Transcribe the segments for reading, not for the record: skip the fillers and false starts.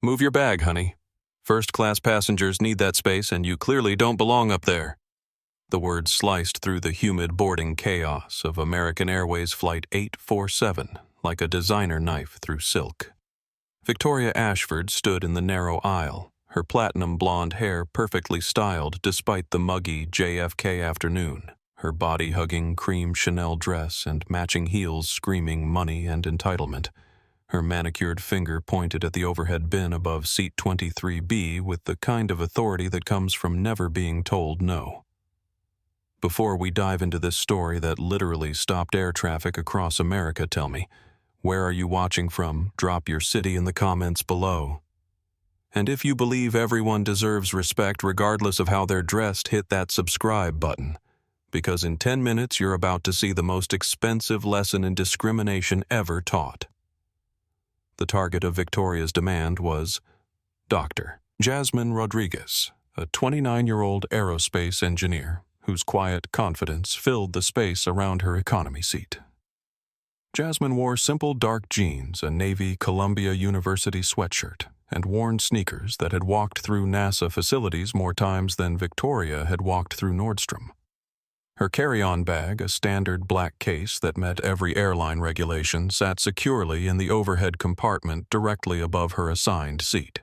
Move your bag, honey. First-class passengers need that space, and you clearly don't belong up there. The words sliced through the humid boarding chaos of American Airways Flight 847 like a designer knife through silk. Victoria Ashford stood in the narrow aisle, her platinum blonde hair perfectly styled despite the muggy JFK afternoon, her body-hugging cream Chanel dress and matching heels screaming money and entitlement. Her manicured finger pointed at the overhead bin above seat 23B with the kind of authority that comes from never being told no. Before we dive into this story that literally stopped air traffic across America, tell me, where are you watching from? Drop your city in the comments below. And if you believe everyone deserves respect regardless of how they're dressed, hit that subscribe button, because in 10 minutes you're about to see the most expensive lesson in discrimination ever taught. The target of Victoria's demand was Dr. Jasmine Rodriguez, a 29-year-old aerospace engineer whose quiet confidence filled the space around her economy seat. Jasmine wore simple dark jeans, a navy Columbia University sweatshirt, and worn sneakers that had walked through NASA facilities more times than Victoria had walked through Nordstrom. Her carry-on bag, a standard black case that met every airline regulation, sat securely in the overhead compartment directly above her assigned seat.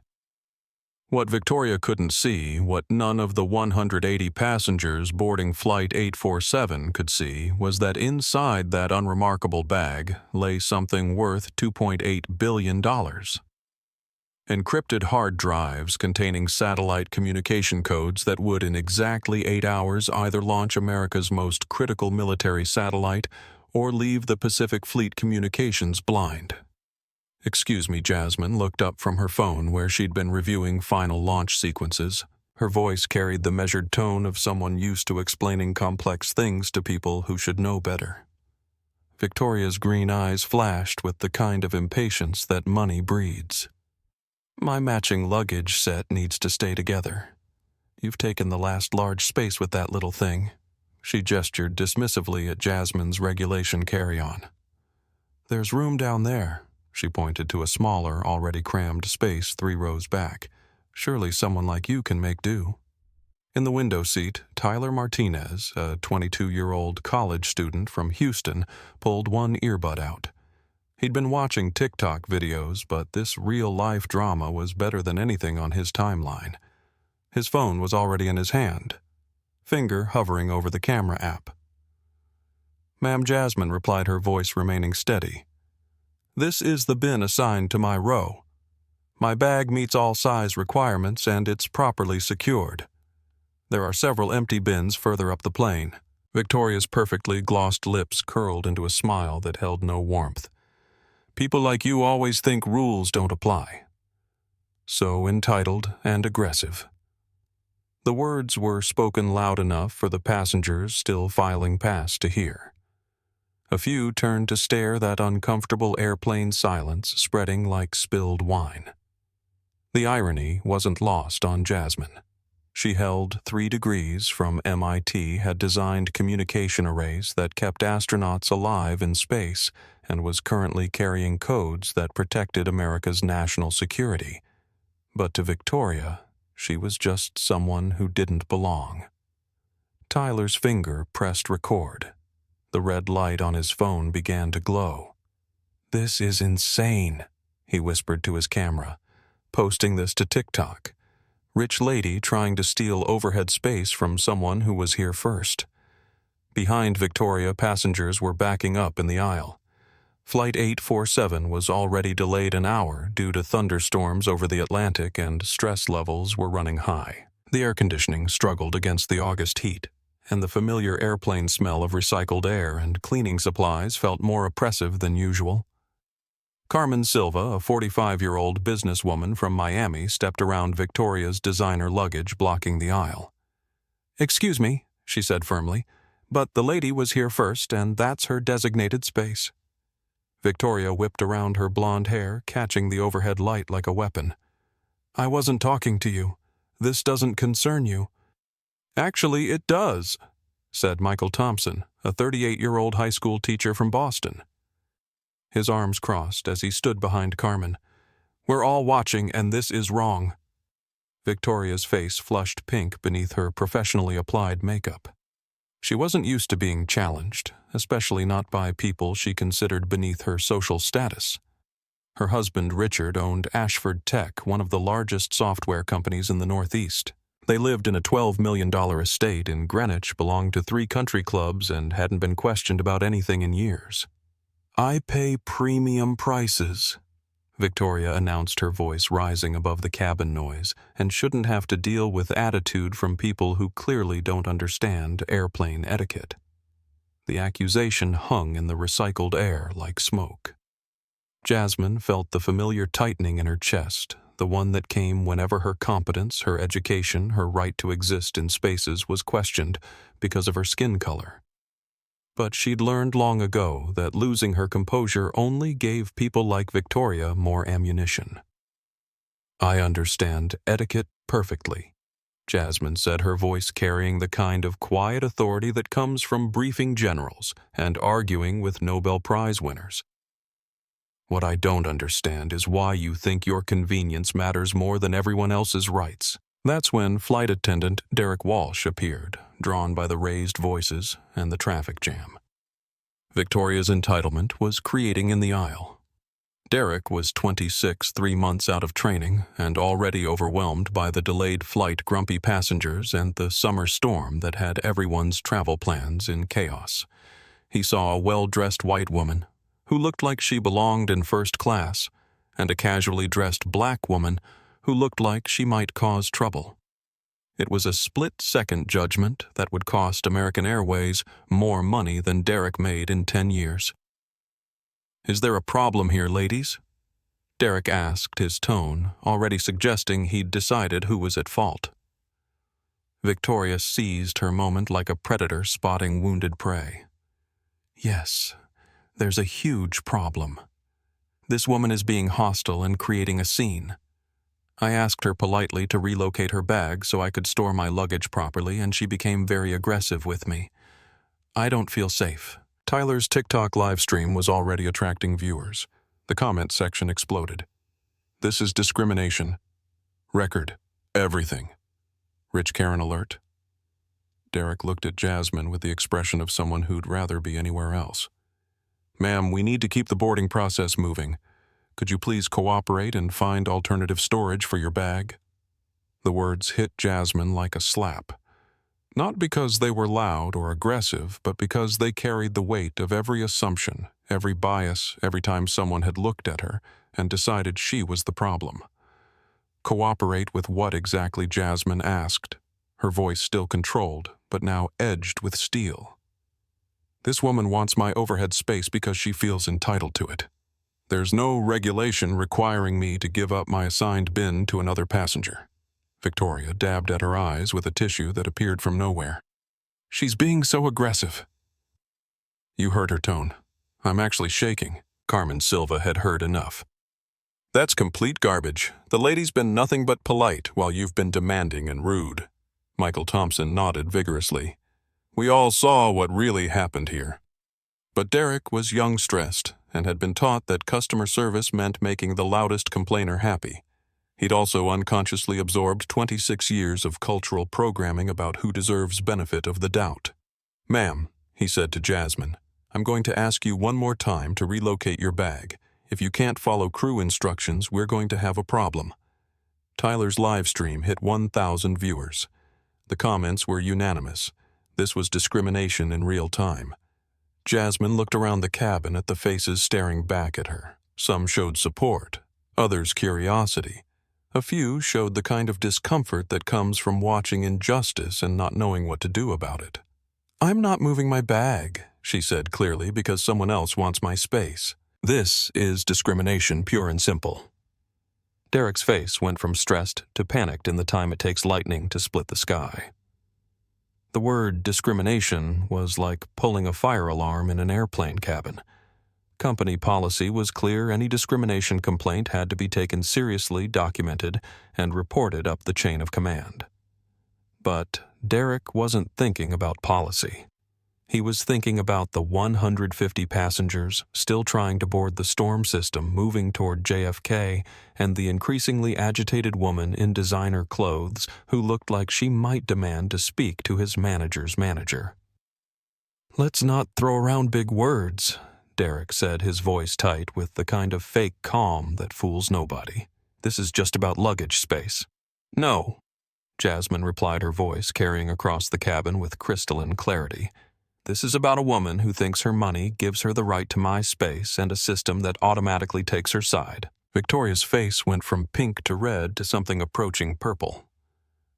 What Victoria couldn't see, what none of the 180 passengers boarding Flight 847 could see, was that inside that unremarkable bag lay something worth $2.8 billion. Encrypted hard drives containing satellite communication codes that would in exactly 8 hours either launch America's most critical military satellite or leave the Pacific Fleet communications blind. "Excuse me," Jasmine looked up from her phone where she'd been reviewing final launch sequences. Her voice carried the measured tone of someone used to explaining complex things to people who should know better. Victoria's green eyes flashed with the kind of impatience that money breeds. "My matching luggage set needs to stay together. You've taken the last large space with that little thing." She gestured dismissively at Jasmine's regulation carry-on. "There's room down there." She pointed to a smaller, already crammed space 3 rows back. "Surely someone like you can make do." In the window seat, Tyler Martinez, a 22-year-old college student from Houston, pulled one earbud out. He'd been watching TikTok videos, but this real-life drama was better than anything on his timeline. His phone was already in his hand, finger hovering over the camera app. "Ma'am Jasmine," replied her voice remaining steady. "This is the bin assigned to my row. My bag meets all size requirements and it's properly secured. There are several empty bins further up the plane." Victoria's perfectly glossed lips curled into a smile that held no warmth. "People like you always think rules don't apply. So entitled and aggressive." The words were spoken loud enough for the passengers still filing past to hear. A few turned to stare, that uncomfortable airplane silence spreading like spilled wine. The irony wasn't lost on Jasmine. She held 3 degrees from MIT, had designed communication arrays that kept astronauts alive in space, and was currently carrying codes that protected America's national security. But to Victoria, she was just someone who didn't belong. Tyler's finger pressed record. The red light on his phone began to glow. "This is insane," he whispered to his camera, posting this to TikTok. Rich lady trying to steal overhead space from someone who was here first. Behind Victoria, passengers were backing up in the aisle. Flight 847 was already delayed an hour due to thunderstorms over the Atlantic, and stress levels were running high. The air conditioning struggled against the August heat, and the familiar airplane smell of recycled air and cleaning supplies felt more oppressive than usual. Carmen Silva, a 45-year-old businesswoman from Miami, stepped around Victoria's designer luggage blocking the aisle. "Excuse me," she said firmly, "but the lady was here first, and that's her designated space." Victoria whipped around her blonde hair, catching the overhead light like a weapon. "I wasn't talking to you. This doesn't concern you." "Actually, it does," said Michael Thompson, a 38-year-old high school teacher from Boston. His arms crossed as he stood behind Carmen. We're all watching, and this is wrong. Victoria's face flushed pink beneath her professionally applied makeup. She wasn't used to being challenged, especially not by people she considered beneath her social status. Her husband, Richard, owned Ashford Tech, one of the largest software companies in the Northeast. They lived in a $12 million estate in Greenwich, belonged to 3 country clubs, and hadn't been questioned about anything in years. I pay premium prices, Victoria announced, her voice rising above the cabin noise, and shouldn't have to deal with attitude from people who clearly don't understand airplane etiquette. The accusation hung in the recycled air like smoke. Jasmine felt the familiar tightening in her chest, the one that came whenever her competence, her education, her right to exist in spaces was questioned because of her skin color. But she'd learned long ago that losing her composure only gave people like Victoria more ammunition. I understand etiquette perfectly, Jasmine said, her voice carrying the kind of quiet authority that comes from briefing generals and arguing with Nobel Prize winners. What I don't understand is why you think your convenience matters more than everyone else's rights. That's when flight attendant Derek Walsh appeared, drawn by the raised voices and the traffic jam. Victoria's entitlement was creating in the aisle. Derek was 26, 3 months out of training, and already overwhelmed by the delayed flight, grumpy passengers, and the summer storm that had everyone's travel plans in chaos. He saw a well-dressed white woman, who looked like she belonged in first class, and a casually dressed black woman who looked like she might cause trouble. It was a split-second judgment that would cost American Airways more money than Derek made in 10 years. Is there a problem here, ladies? Derek asked, his tone already suggesting he'd decided who was at fault. Victoria seized her moment like a predator spotting wounded prey. Yes, there's a huge problem. This woman is being hostile and creating a scene. I asked her politely to relocate her bag so I could store my luggage properly, and she became very aggressive with me. I don't feel safe. Tyler's TikTok live stream was already attracting viewers. The comment section exploded. This is discrimination. Record. Everything. Rich Karen alert. Derek looked at Jasmine with the expression of someone who'd rather be anywhere else. Ma'am, we need to keep the boarding process moving. Could you please cooperate and find alternative storage for your bag? The words hit Jasmine like a slap. Not because they were loud or aggressive, but because they carried the weight of every assumption, every bias, every time someone had looked at her and decided she was the problem. Cooperate with what exactly, Jasmine asked, her voice still controlled, but now edged with steel. This woman wants my overhead space because she feels entitled to it. There's no regulation requiring me to give up my assigned bin to another passenger. Victoria dabbed at her eyes with a tissue that appeared from nowhere. She's being so aggressive. You heard her tone. I'm actually shaking. Carmen Silva had heard enough. That's complete garbage. The lady's been nothing but polite while you've been demanding and rude. Michael Thompson nodded vigorously. We all saw what really happened here. But Derek was young stressed and had been taught that customer service meant making the loudest complainer happy. He'd also unconsciously absorbed 26 years of cultural programming about who deserves benefit of the doubt. Ma'am, he said to Jasmine, I'm going to ask you one more time to relocate your bag. If you can't follow crew instructions, we're going to have a problem. Tyler's live stream hit 1,000 viewers. The comments were unanimous. This was discrimination in real time. Jasmine looked around the cabin at the faces staring back at her. Some showed support, others curiosity. A few showed the kind of discomfort that comes from watching injustice and not knowing what to do about it. I'm not moving my bag, she said clearly, because someone else wants my space. This is discrimination, pure and simple. Derek's face went from stressed to panicked in the time it takes lightning to split the sky. The word discrimination was like pulling a fire alarm in an airplane cabin. Company policy was clear. Any discrimination complaint had to be taken seriously, documented, and reported up the chain of command. But Derek wasn't thinking about policy. He was thinking about the 150 passengers still trying to board the storm system moving toward JFK and the increasingly agitated woman in designer clothes who looked like she might demand to speak to his manager's manager. "Let's not throw around big words," Derek said, his voice tight with the kind of fake calm that fools nobody. "This is just about luggage space." "No," Jasmine replied, her voice carrying across the cabin with crystalline clarity. "This is about a woman who thinks her money gives her the right to my space and a system that automatically takes her side." Victoria's face went from pink to red to something approaching purple.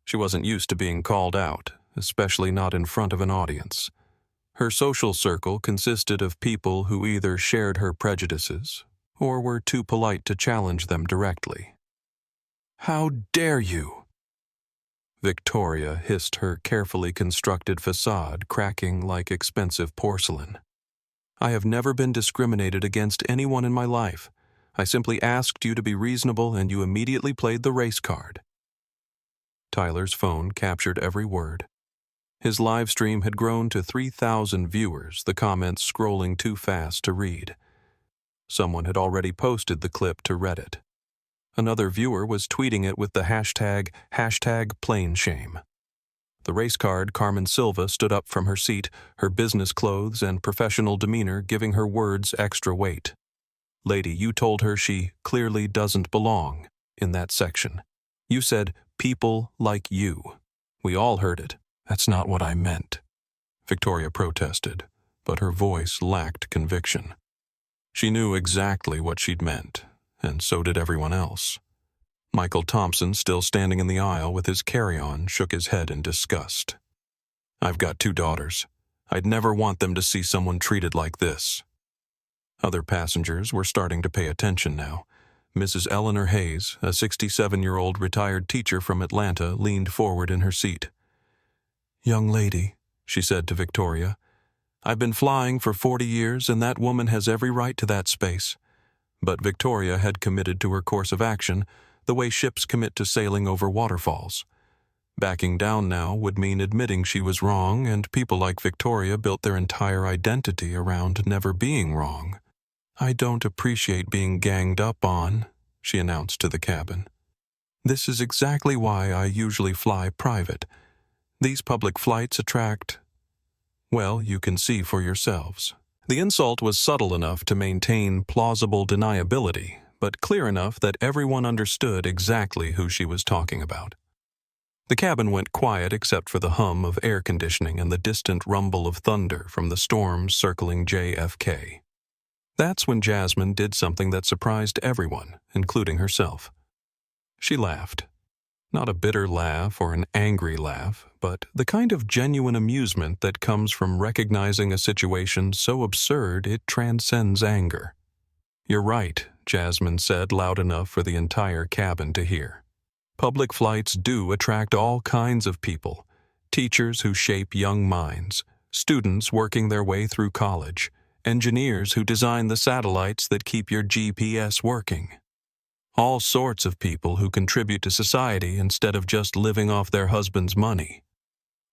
She wasn't used to being called out, especially not in front of an audience. Her social circle consisted of people who either shared her prejudices or were too polite to challenge them directly. "How dare you?" Victoria hissed, her carefully constructed facade cracking like expensive porcelain. "I have never been discriminated against anyone in my life. I simply asked you to be reasonable and you immediately played the race card." Tyler's phone captured every word. His live stream had grown to 3,000 viewers, the comments scrolling too fast to read. Someone had already posted the clip to Reddit. Another viewer was tweeting it with the hashtag #PlaneShame. The race card Carmen Silva stood up from her seat, her business clothes and professional demeanor giving her words extra weight. "Lady, you told her she clearly doesn't belong in that section. You said, 'people like you.' We all heard it. That's not what I meant," Victoria protested, but her voice lacked conviction. She knew exactly what she'd meant, and so did everyone else. Michael Thompson, still standing in the aisle with his carry-on, shook his head in disgust. "I've got 2 daughters. I'd never want them to see someone treated like this." Other passengers were starting to pay attention now. Mrs. Eleanor Hayes, a 67-year-old retired teacher from Atlanta, leaned forward in her seat. "Young lady," she said to Victoria, "I've been flying for 40 years and that woman has every right to that space." But Victoria had committed to her course of action the way ships commit to sailing over waterfalls. Backing down now would mean admitting she was wrong, and people like Victoria built their entire identity around never being wrong. "I don't appreciate being ganged up on," she announced to the cabin. "This is exactly why I usually fly private. These public flights attract... well, you can see for yourselves." The insult was subtle enough to maintain plausible deniability, but clear enough that everyone understood exactly who she was talking about. The cabin went quiet except for the hum of air conditioning and the distant rumble of thunder from the storms circling JFK. That's when Jasmine did something that surprised everyone, including herself. She laughed. Not a bitter laugh or an angry laugh, but the kind of genuine amusement that comes from recognizing a situation so absurd it transcends anger. "You're right," Jasmine said loud enough for the entire cabin to hear. "Public flights do attract all kinds of people. Teachers who shape young minds, students working their way through college, engineers who design the satellites that keep your GPS working. All sorts of people who contribute to society instead of just living off their husband's money."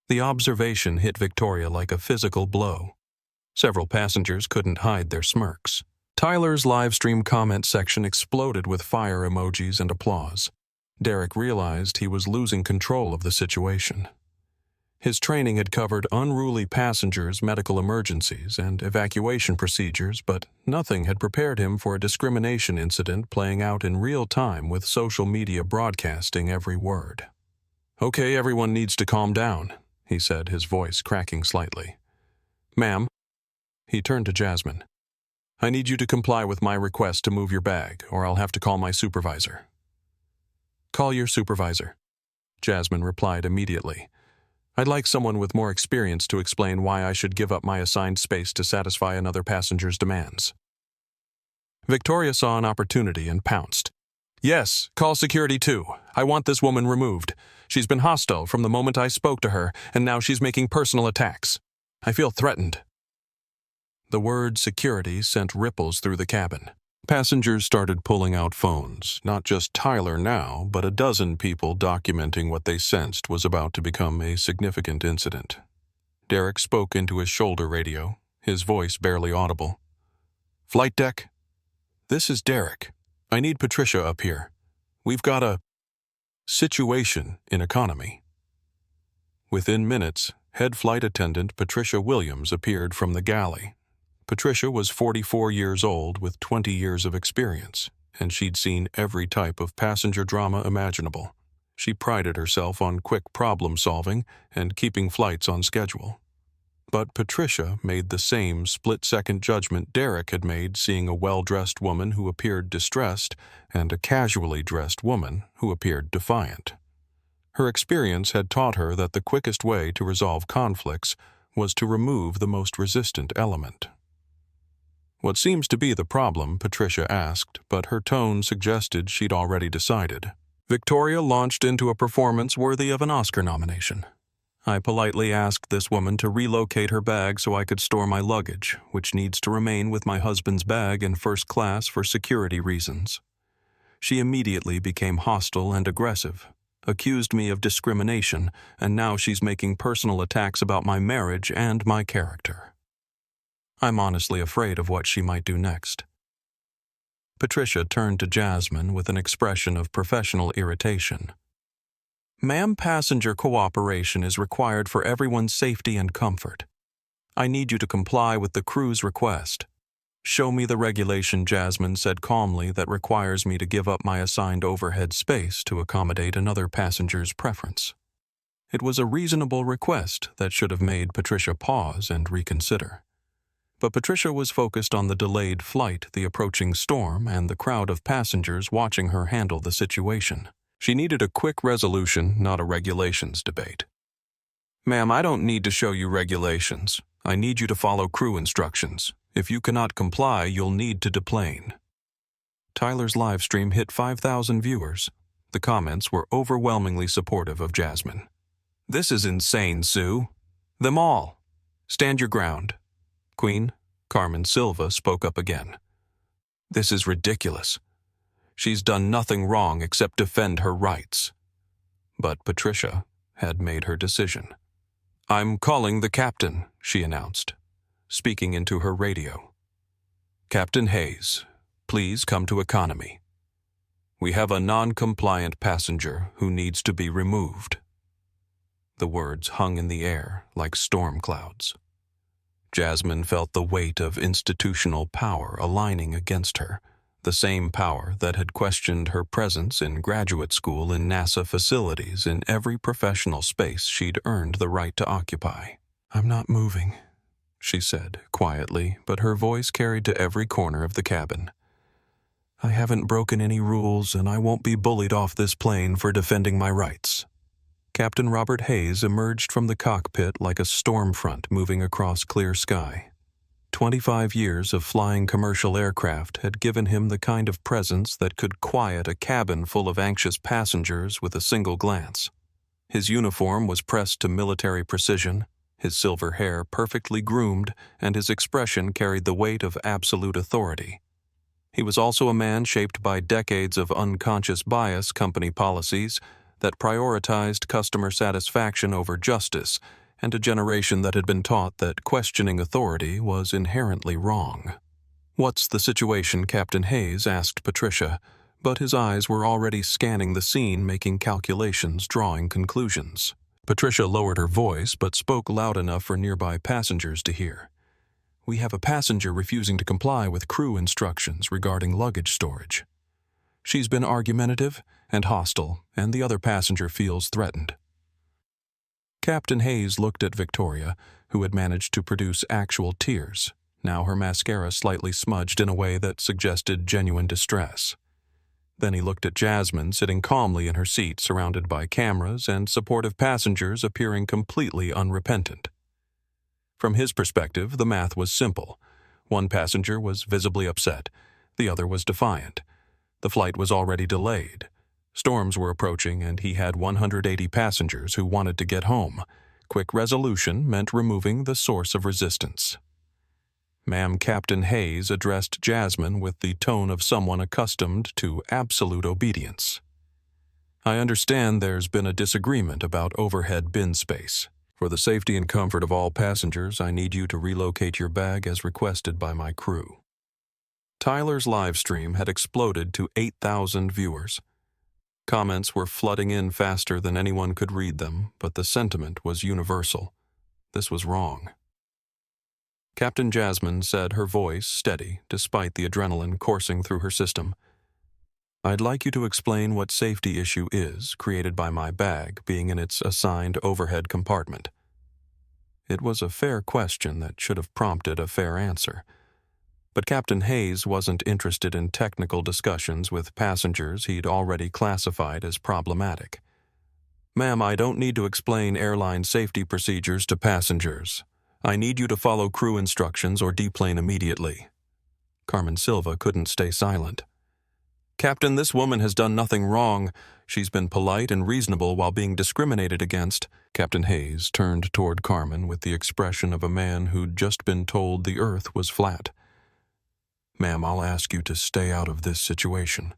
The observation hit Victoria like a physical blow. Several passengers couldn't hide their smirks. Tyler's livestream comment section exploded with fire emojis and applause. Derek realized he was losing control of the situation. His training had covered unruly passengers, medical emergencies, and evacuation procedures, but nothing had prepared him for a discrimination incident playing out in real time with social media broadcasting every word. "Okay, everyone needs to calm down," he said, his voice cracking slightly. "Ma'am," he turned to Jasmine, "I need you to comply with my request to move your bag, or I'll have to call my supervisor." "Call your supervisor," Jasmine replied immediately. "I'd like someone with more experience to explain why I should give up my assigned space to satisfy another passenger's demands." Victoria saw an opportunity and pounced. "Yes, call security too. I want this woman removed. She's been hostile from the moment I spoke to her, and now she's making personal attacks. I feel threatened." The word security sent ripples through the cabin. Passengers started pulling out phones, not just Tyler now, but a dozen people documenting what they sensed was about to become a significant incident. Derek spoke into his shoulder radio, his voice barely audible. "Flight deck? This is Derek. I need Patricia up here. We've got a situation in economy." Within minutes, head flight attendant Patricia Williams appeared from the galley. Patricia was 44 years old with 20 years of experience, and she'd seen every type of passenger drama imaginable. She prided herself on quick problem-solving and keeping flights on schedule. But Patricia made the same split-second judgment Derek had made seeing a well-dressed woman who appeared distressed and a casually dressed woman who appeared defiant. Her experience had taught her that the quickest way to resolve conflicts was to remove the most resistant element. "What seems to be the problem?" Patricia asked, but her tone suggested she'd already decided. Victoria launched into a performance worthy of an Oscar nomination. I politely asked this woman to relocate her bag so I could store my luggage, which needs to remain with my husband's bag in first class for security reasons. She immediately became hostile and aggressive, accused me of discrimination, and now she's making personal attacks about my marriage and my character. I'm honestly afraid of what she might do next. Patricia turned to Jasmine with an expression of professional irritation. "Ma'am, passenger cooperation is required for everyone's safety and comfort. I need you to comply with the crew's request." "Show me the regulation," Jasmine said calmly, "that requires me to give up my assigned overhead space to accommodate another passenger's preference." It was a reasonable request that should have made Patricia pause and reconsider. But Patricia was focused on the delayed flight, the approaching storm, and the crowd of passengers watching her handle the situation. She needed a quick resolution, not a regulations debate. "Ma'am, I don't need to show you regulations. I need you to follow crew instructions. If you cannot comply, you'll need to deplane." Tyler's live stream hit 5,000 viewers. The comments were overwhelmingly supportive of Jasmine. "This is insane, Sue. Them all. Stand your ground." Queen Carmen Silva spoke up again. "This is ridiculous. She's done nothing wrong except defend her rights." But Patricia had made her decision. "I'm calling the captain," she announced, speaking into her radio. "Captain Hayes, please come to economy. We have a non-compliant passenger who needs to be removed." The words hung in the air like storm clouds. Jasmine felt the weight of institutional power aligning against her, the same power that had questioned her presence in graduate school in NASA facilities in every professional space she'd earned the right to occupy. "I'm not moving," she said quietly, but her voice carried to every corner of the cabin. "I haven't broken any rules, and I won't be bullied off this plane for defending my rights." Captain Robert Hayes emerged from the cockpit like a storm front moving across clear sky. 25 years of flying commercial aircraft had given him the kind of presence that could quiet a cabin full of anxious passengers with a single glance. His uniform was pressed to military precision, his silver hair perfectly groomed, and his expression carried the weight of absolute authority. He was also a man shaped by decades of unconscious bias company policies that prioritized customer satisfaction over justice, and a generation that had been taught that questioning authority was inherently wrong. "What's the situation?" Captain Hayes asked Patricia, but his eyes were already scanning the scene, making calculations, drawing conclusions. Patricia lowered her voice, but spoke loud enough for nearby passengers to hear. "We have a passenger refusing to comply with crew instructions regarding luggage storage. She's been argumentative and hostile, and the other passenger feels threatened." Captain Hayes looked at Victoria, who had managed to produce actual tears, now her mascara slightly smudged in a way that suggested genuine distress. Then he looked at Jasmine sitting calmly in her seat, surrounded by cameras and supportive passengers appearing completely unrepentant. From his perspective, the math was simple. One passenger was visibly upset, the other was defiant. The flight was already delayed. Storms were approaching, and he had 180 passengers who wanted to get home. Quick resolution meant removing the source of resistance. "Ma'am," Captain Hayes addressed Jasmine with the tone of someone accustomed to absolute obedience. "I understand there's been a disagreement about overhead bin space. For the safety and comfort of all passengers, I need you to relocate your bag as requested by my crew. Tyler's live stream had exploded to 8,000 viewers. Comments were flooding in faster than anyone could read them, but the sentiment was universal. This was wrong. Captain Jasmine said, her voice steady despite the adrenaline coursing through her system. I'd like you to explain what safety issue is created by my bag being in its assigned overhead compartment. It was a fair question that should have prompted a fair answer. But Captain Hayes wasn't interested in technical discussions with passengers he'd already classified as problematic. Ma'am, I don't need to explain airline safety procedures to passengers. I need you to follow crew instructions or deplane immediately. Carmen Silva couldn't stay silent. Captain, this woman has done nothing wrong. She's been polite and reasonable while being discriminated against. Captain Hayes turned toward Carmen with the expression of a man who'd just been told the earth was flat. Ma'am, I'll ask you to stay out of this situation.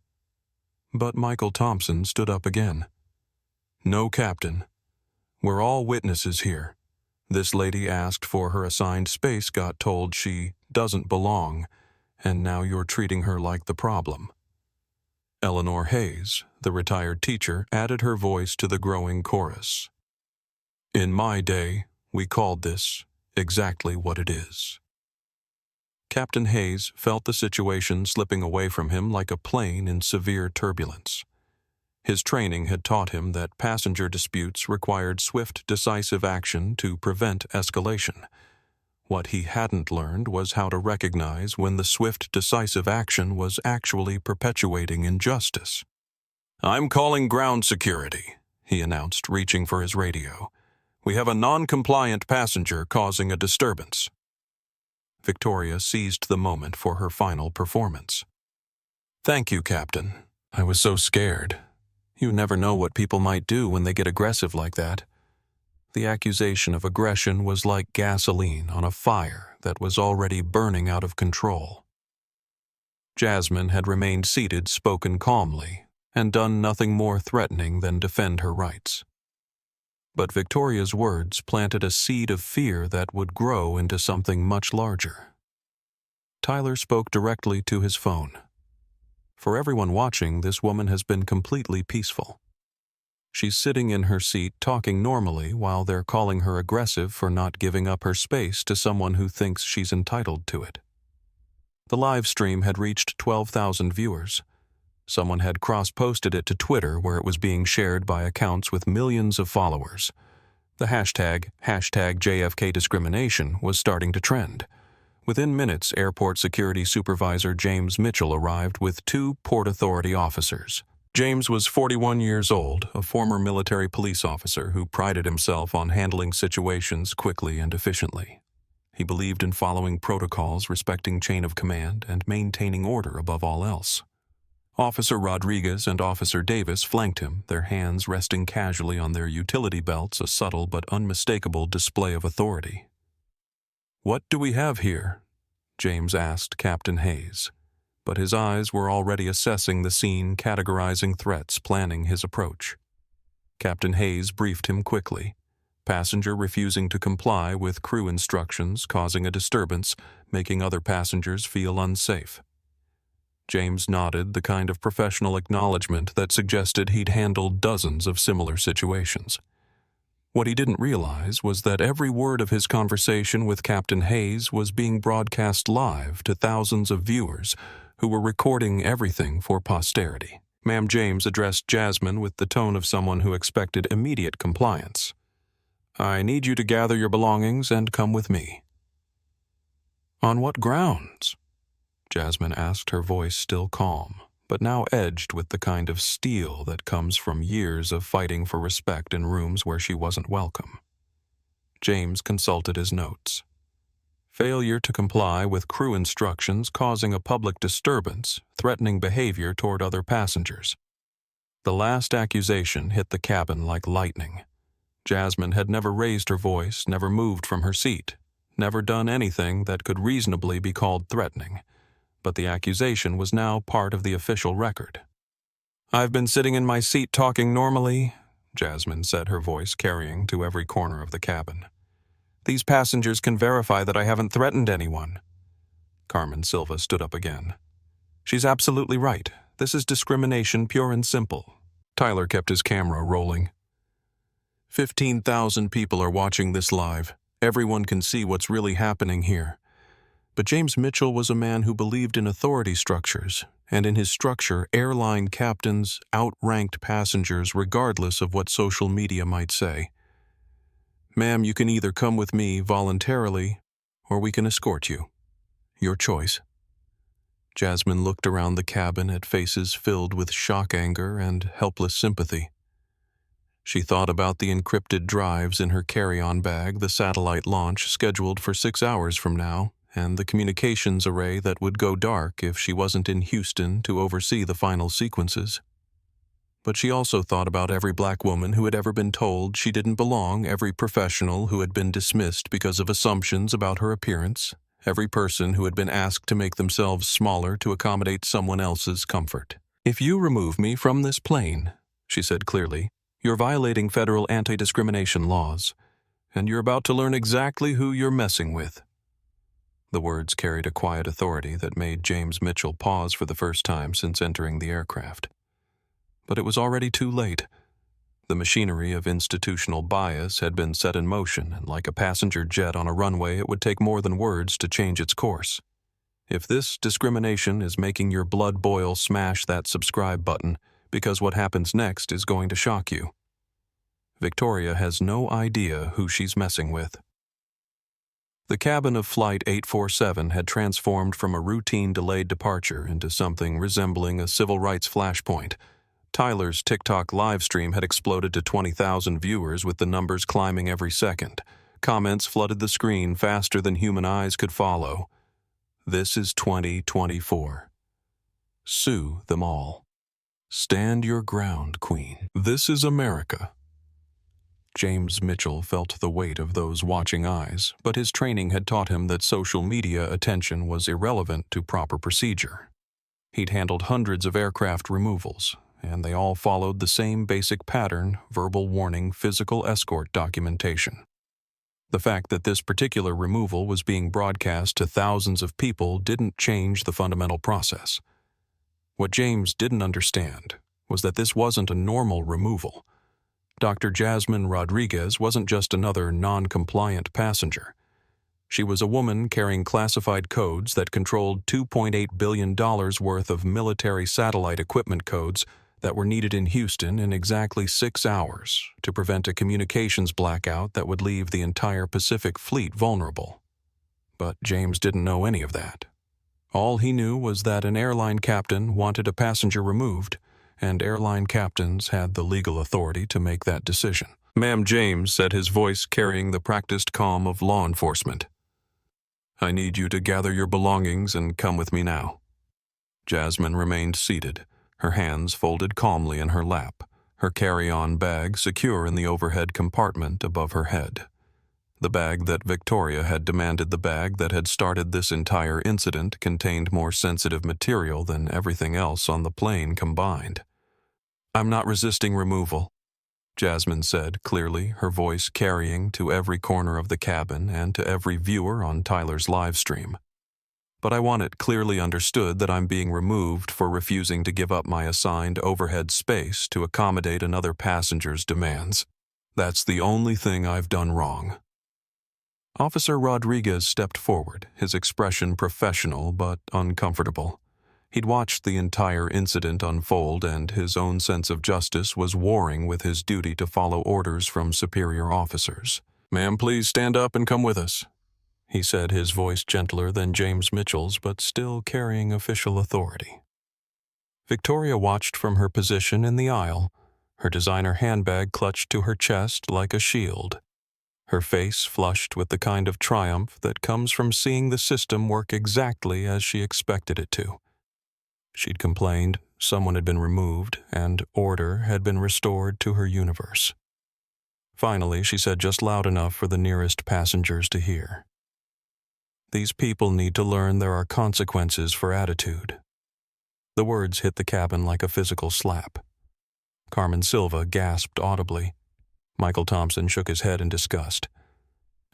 But Michael Thompson stood up again. No, Captain. We're all witnesses here. This lady asked for her assigned space, got told she doesn't belong, and now you're treating her like the problem. Eleanor Hayes, the retired teacher, added her voice to the growing chorus. In my day, we called this exactly what it is. Captain Hayes felt the situation slipping away from him like a plane in severe turbulence. His training had taught him that passenger disputes required swift, decisive action to prevent escalation. What he hadn't learned was how to recognize when the swift, decisive action was actually perpetuating injustice. I'm calling ground security, he announced, reaching for his radio. We have a non-compliant passenger causing a disturbance. Victoria seized the moment for her final performance. Thank you, Captain. I was so scared. You never know what people might do when they get aggressive like that. The accusation of aggression was like gasoline on a fire that was already burning out of control. Jasmine had remained seated, spoken calmly, and done nothing more threatening than defend her rights. But Victoria's words planted a seed of fear that would grow into something much larger. Tyler spoke directly to his phone. For everyone watching, this woman has been completely peaceful. She's sitting in her seat talking normally while they're calling her aggressive for not giving up her space to someone who thinks she's entitled to it. The live stream had reached 12,000 viewers. Someone had cross-posted it to Twitter where it was being shared by accounts with millions of followers. The hashtag JFK discrimination was starting to trend. Within minutes, Airport Security Supervisor James Mitchell arrived with 2 Port Authority officers. James was 41 years old, a former military police officer who prided himself on handling situations quickly and efficiently. He believed in following protocols, respecting chain of command, and maintaining order above all else. Officer Rodriguez and Officer Davis flanked him, their hands resting casually on their utility belts, a subtle but unmistakable display of authority. What do we have here? James asked Captain Hayes, but his eyes were already assessing the scene, categorizing threats, planning his approach. Captain Hayes briefed him quickly. Passenger refusing to comply with crew instructions, causing a disturbance, making other passengers feel unsafe. James nodded, the kind of professional acknowledgement that suggested he'd handled dozens of similar situations. What he didn't realize was that every word of his conversation with Captain Hayes was being broadcast live to thousands of viewers who were recording everything for posterity. Ma'am, James addressed Jasmine with the tone of someone who expected immediate compliance. I need you to gather your belongings and come with me. On what grounds? Jasmine asked, her voice still calm, but now edged with the kind of steel that comes from years of fighting for respect in rooms where she wasn't welcome. James consulted his notes. Failure to comply with crew instructions causing a public disturbance, threatening behavior toward other passengers. The last accusation hit the cabin like lightning. Jasmine had never raised her voice, never moved from her seat, never done anything that could reasonably be called threatening. But the accusation was now part of the official record. I've been sitting in my seat talking normally, Jasmine said, her voice carrying to every corner of the cabin. "These passengers can verify that I haven't threatened anyone." Carmen Silva stood up again. "She's absolutely right. This is discrimination, pure and simple." Tyler kept his camera rolling. 15,000 people are watching this live. Everyone can see what's really happening here. But James Mitchell was a man who believed in authority structures, and in his structure, airline captains outranked passengers regardless of what social media might say. "Ma'am, you can either come with me voluntarily, or we can escort you. Your choice." Jasmine looked around the cabin at faces filled with shock, anger, and helpless sympathy. She thought about the encrypted drives in her carry-on bag, the satellite launch scheduled for 6 hours from now, and the communications array that would go dark if she wasn't in Houston to oversee the final sequences. But she also thought about every black woman who had ever been told she didn't belong, every professional who had been dismissed because of assumptions about her appearance, every person who had been asked to make themselves smaller to accommodate someone else's comfort. "If you remove me from this plane," she said clearly, "you're violating federal anti-discrimination laws, and you're about to learn exactly who you're messing with." The words carried a quiet authority that made James Mitchell pause for the first time since entering the aircraft. But it was already too late. The machinery of institutional bias had been set in motion, and like a passenger jet on a runway, it would take more than words to change its course. If this discrimination is making your blood boil, smash that subscribe button, because what happens next is going to shock you. Victoria has no idea who she's messing with. The cabin of Flight 847 had transformed from a routine delayed departure into something resembling a civil rights flashpoint. Tyler's TikTok livestream had exploded to 20,000 viewers, with the numbers climbing every second. Comments flooded the screen faster than human eyes could follow. "This is 2024. Sue them all. Stand your ground, Queen. This is America." James Mitchell felt the weight of those watching eyes, but his training had taught him that social media attention was irrelevant to proper procedure. He'd handled hundreds of aircraft removals, and they all followed the same basic pattern: verbal warning, physical escort documentation. The fact that this particular removal was being broadcast to thousands of people didn't change the fundamental process. What James didn't understand was that this wasn't a normal removal. Dr. Jasmine Rodriguez wasn't just another non-compliant passenger. She was a woman carrying classified codes that controlled $2.8 billion worth of military satellite equipment codes that were needed in Houston in exactly 6 hours to prevent a communications blackout that would leave the entire Pacific Fleet vulnerable. But James didn't know any of that. All he knew was that an airline captain wanted a passenger removed, and airline captains had the legal authority to make that decision. "Ma'am," James said, his voice carrying the practiced calm of law enforcement. "I need you to gather your belongings and come with me now." Jasmine remained seated, her hands folded calmly in her lap, her carry-on bag secure in the overhead compartment above her head. The bag that Victoria had demanded, the bag that had started this entire incident, contained more sensitive material than everything else on the plane combined. "I'm not resisting removal," Jasmine said clearly, her voice carrying to every corner of the cabin and to every viewer on Tyler's live stream. "But I want it clearly understood that I'm being removed for refusing to give up my assigned overhead space to accommodate another passenger's demands. That's the only thing I've done wrong." Officer Rodriguez stepped forward, his expression professional but uncomfortable. He'd watched the entire incident unfold, and his own sense of justice was warring with his duty to follow orders from superior officers. "Ma'am, please stand up and come with us," he said, his voice gentler than James Mitchell's but still carrying official authority. Victoria watched from her position in the aisle, her designer handbag clutched to her chest like a shield. Her face flushed with the kind of triumph that comes from seeing the system work exactly as she expected it to. She'd complained, someone had been removed, and order had been restored to her universe. Finally, she said just loud enough for the nearest passengers to hear. "These people need to learn there are consequences for attitude." The words hit the cabin like a physical slap. Carmen Silva gasped audibly. Michael Thompson shook his head in disgust.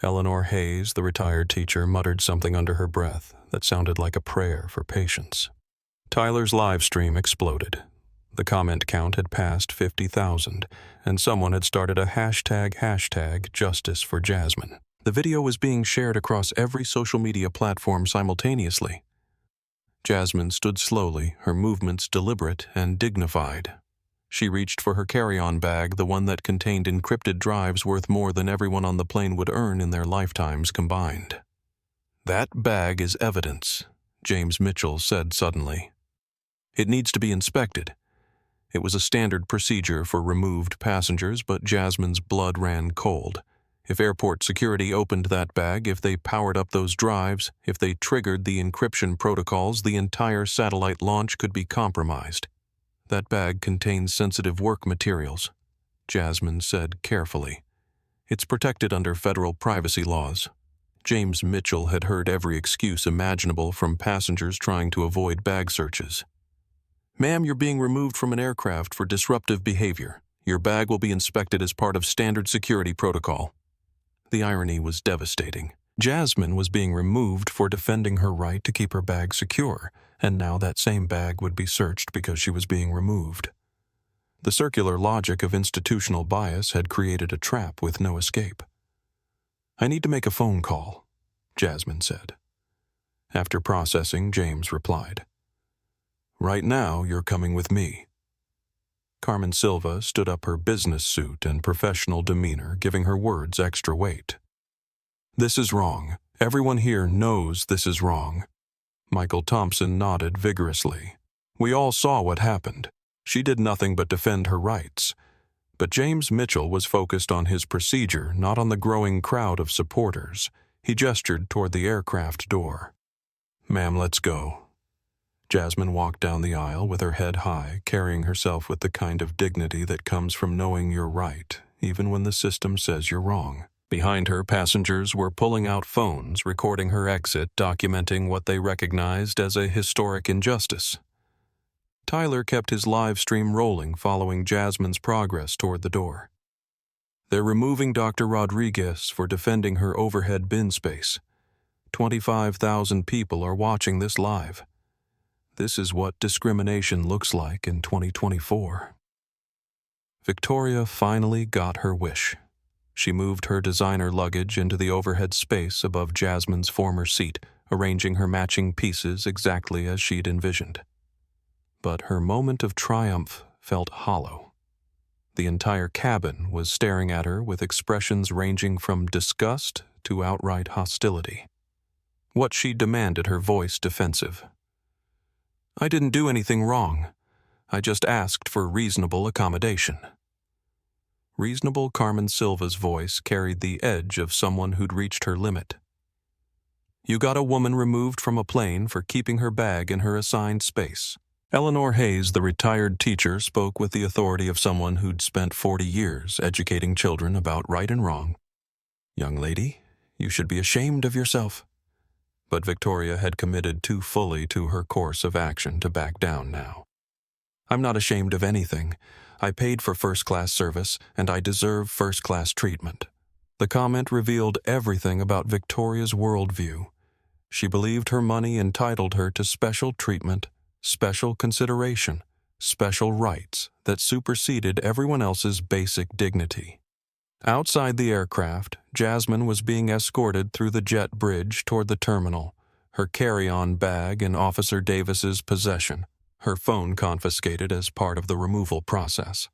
Eleanor Hayes, the retired teacher, muttered something under her breath that sounded like a prayer for patience. Tyler's live stream exploded. The comment count had passed 50,000, and someone had started a hashtag Justice for Jasmine. The video was being shared across every social media platform simultaneously. Jasmine stood slowly, her movements deliberate and dignified. She reached for her carry-on bag, the one that contained encrypted drives worth more than everyone on the plane would earn in their lifetimes combined. "That bag is evidence," James Mitchell said suddenly. "It needs to be inspected." It was a standard procedure for removed passengers, but Jasmine's blood ran cold. If airport security opened that bag, if they powered up those drives, if they triggered the encryption protocols, the entire satellite launch could be compromised. "That bag contains sensitive work materials," Jasmine said carefully. "It's protected under federal privacy laws." James Mitchell had heard every excuse imaginable from passengers trying to avoid bag searches. "Ma'am, you're being removed from an aircraft for disruptive behavior. Your bag will be inspected as part of standard security protocol." The irony was devastating. Jasmine was being removed for defending her right to keep her bag secure, and now that same bag would be searched because she was being removed. The circular logic of institutional bias had created a trap with no escape. "I need to make a phone call," Jasmine said. After processing, James replied, "Right now, you're coming with me." Carmen Silva stood up, her business suit and professional demeanor giving her words extra weight. "This is wrong. Everyone here knows this is wrong." Michael Thompson nodded vigorously. "We all saw what happened. She did nothing but defend her rights." But James Mitchell was focused on his procedure, not on the growing crowd of supporters. He gestured toward the aircraft door. "Ma'am, let's go." Jasmine walked down the aisle with her head high, carrying herself with the kind of dignity that comes from knowing you're right, even when the system says you're wrong. Behind her, passengers were pulling out phones, recording her exit, documenting what they recognized as a historic injustice. Tyler kept his live stream rolling, following Jasmine's progress toward the door. "They're removing Dr. Rodriguez for defending her overhead bin space. 25,000 people are watching this live. This is what discrimination looks like in 2024. Victoria finally got her wish. She moved her designer luggage into the overhead space above Jasmine's former seat, arranging her matching pieces exactly as she'd envisioned. But her moment of triumph felt hollow. The entire cabin was staring at her with expressions ranging from disgust to outright hostility. What she demanded, her voice defensive. "I didn't do anything wrong. I just asked for reasonable accommodation." Reasonable Carmen Silva's voice carried the edge of someone who'd reached her limit. "You got a woman removed from a plane for keeping her bag in her assigned space." Eleanor Hayes, the retired teacher, spoke with the authority of someone who'd spent 40 years educating children about right and wrong. "Young lady, you should be ashamed of yourself." But Victoria had committed too fully to her course of action to back down now. "I'm not ashamed of anything. I paid for first-class service, and I deserve first-class treatment." The comment revealed everything about Victoria's worldview. She believed her money entitled her to special treatment, special consideration, special rights that superseded everyone else's basic dignity. Outside the aircraft, Jasmine was being escorted through the jet bridge toward the terminal, her carry-on bag in Officer Davis's possession, her phone confiscated as part of the removal process.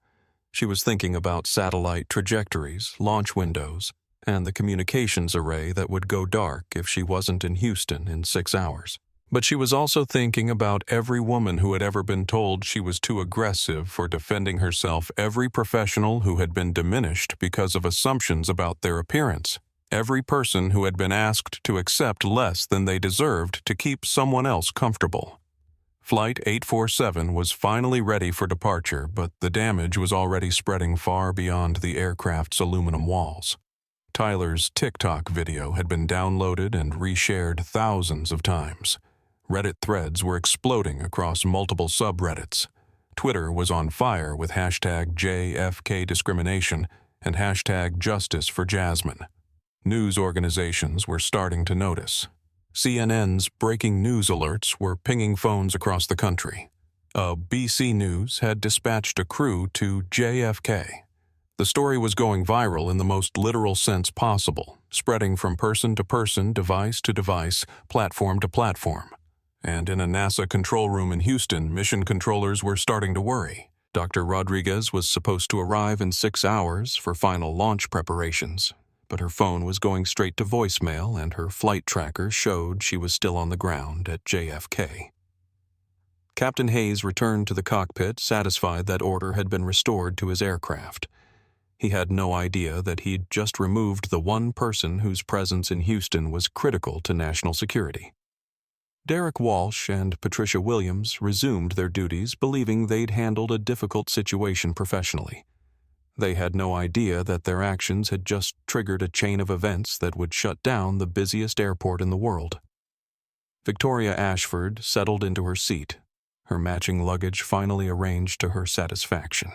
She was thinking about satellite trajectories, launch windows, and the communications array that would go dark if she wasn't in Houston in 6 hours. But she was also thinking about every woman who had ever been told she was too aggressive for defending herself, every professional who had been diminished because of assumptions about their appearance, every person who had been asked to accept less than they deserved to keep someone else comfortable. Flight 847 was finally ready for departure, but the damage was already spreading far beyond the aircraft's aluminum walls. Tyler's TikTok video had been downloaded and reshared thousands of times. Reddit threads were exploding across multiple subreddits. Twitter was on fire with hashtag JFK discrimination and hashtag justice for Jasmine. News organizations were starting to notice. CNN's breaking news alerts were pinging phones across the country. BC News had dispatched a crew to JFK. The story was going viral in the most literal sense possible, spreading from person to person, device to device, platform to platform. And in a NASA control room in Houston, mission controllers were starting to worry. Dr. Rodriguez was supposed to arrive in 6 hours for final launch preparations, but her phone was going straight to voicemail and her flight tracker showed she was still on the ground at JFK. Captain Hayes returned to the cockpit, satisfied that order had been restored to his aircraft. He had no idea that he'd just removed the one person whose presence in Houston was critical to national security. Derek Walsh and Patricia Williams resumed their duties, believing they'd handled a difficult situation professionally. They had no idea that their actions had just triggered a chain of events that would shut down the busiest airport in the world. Victoria Ashford settled into her seat, her matching luggage finally arranged to her satisfaction.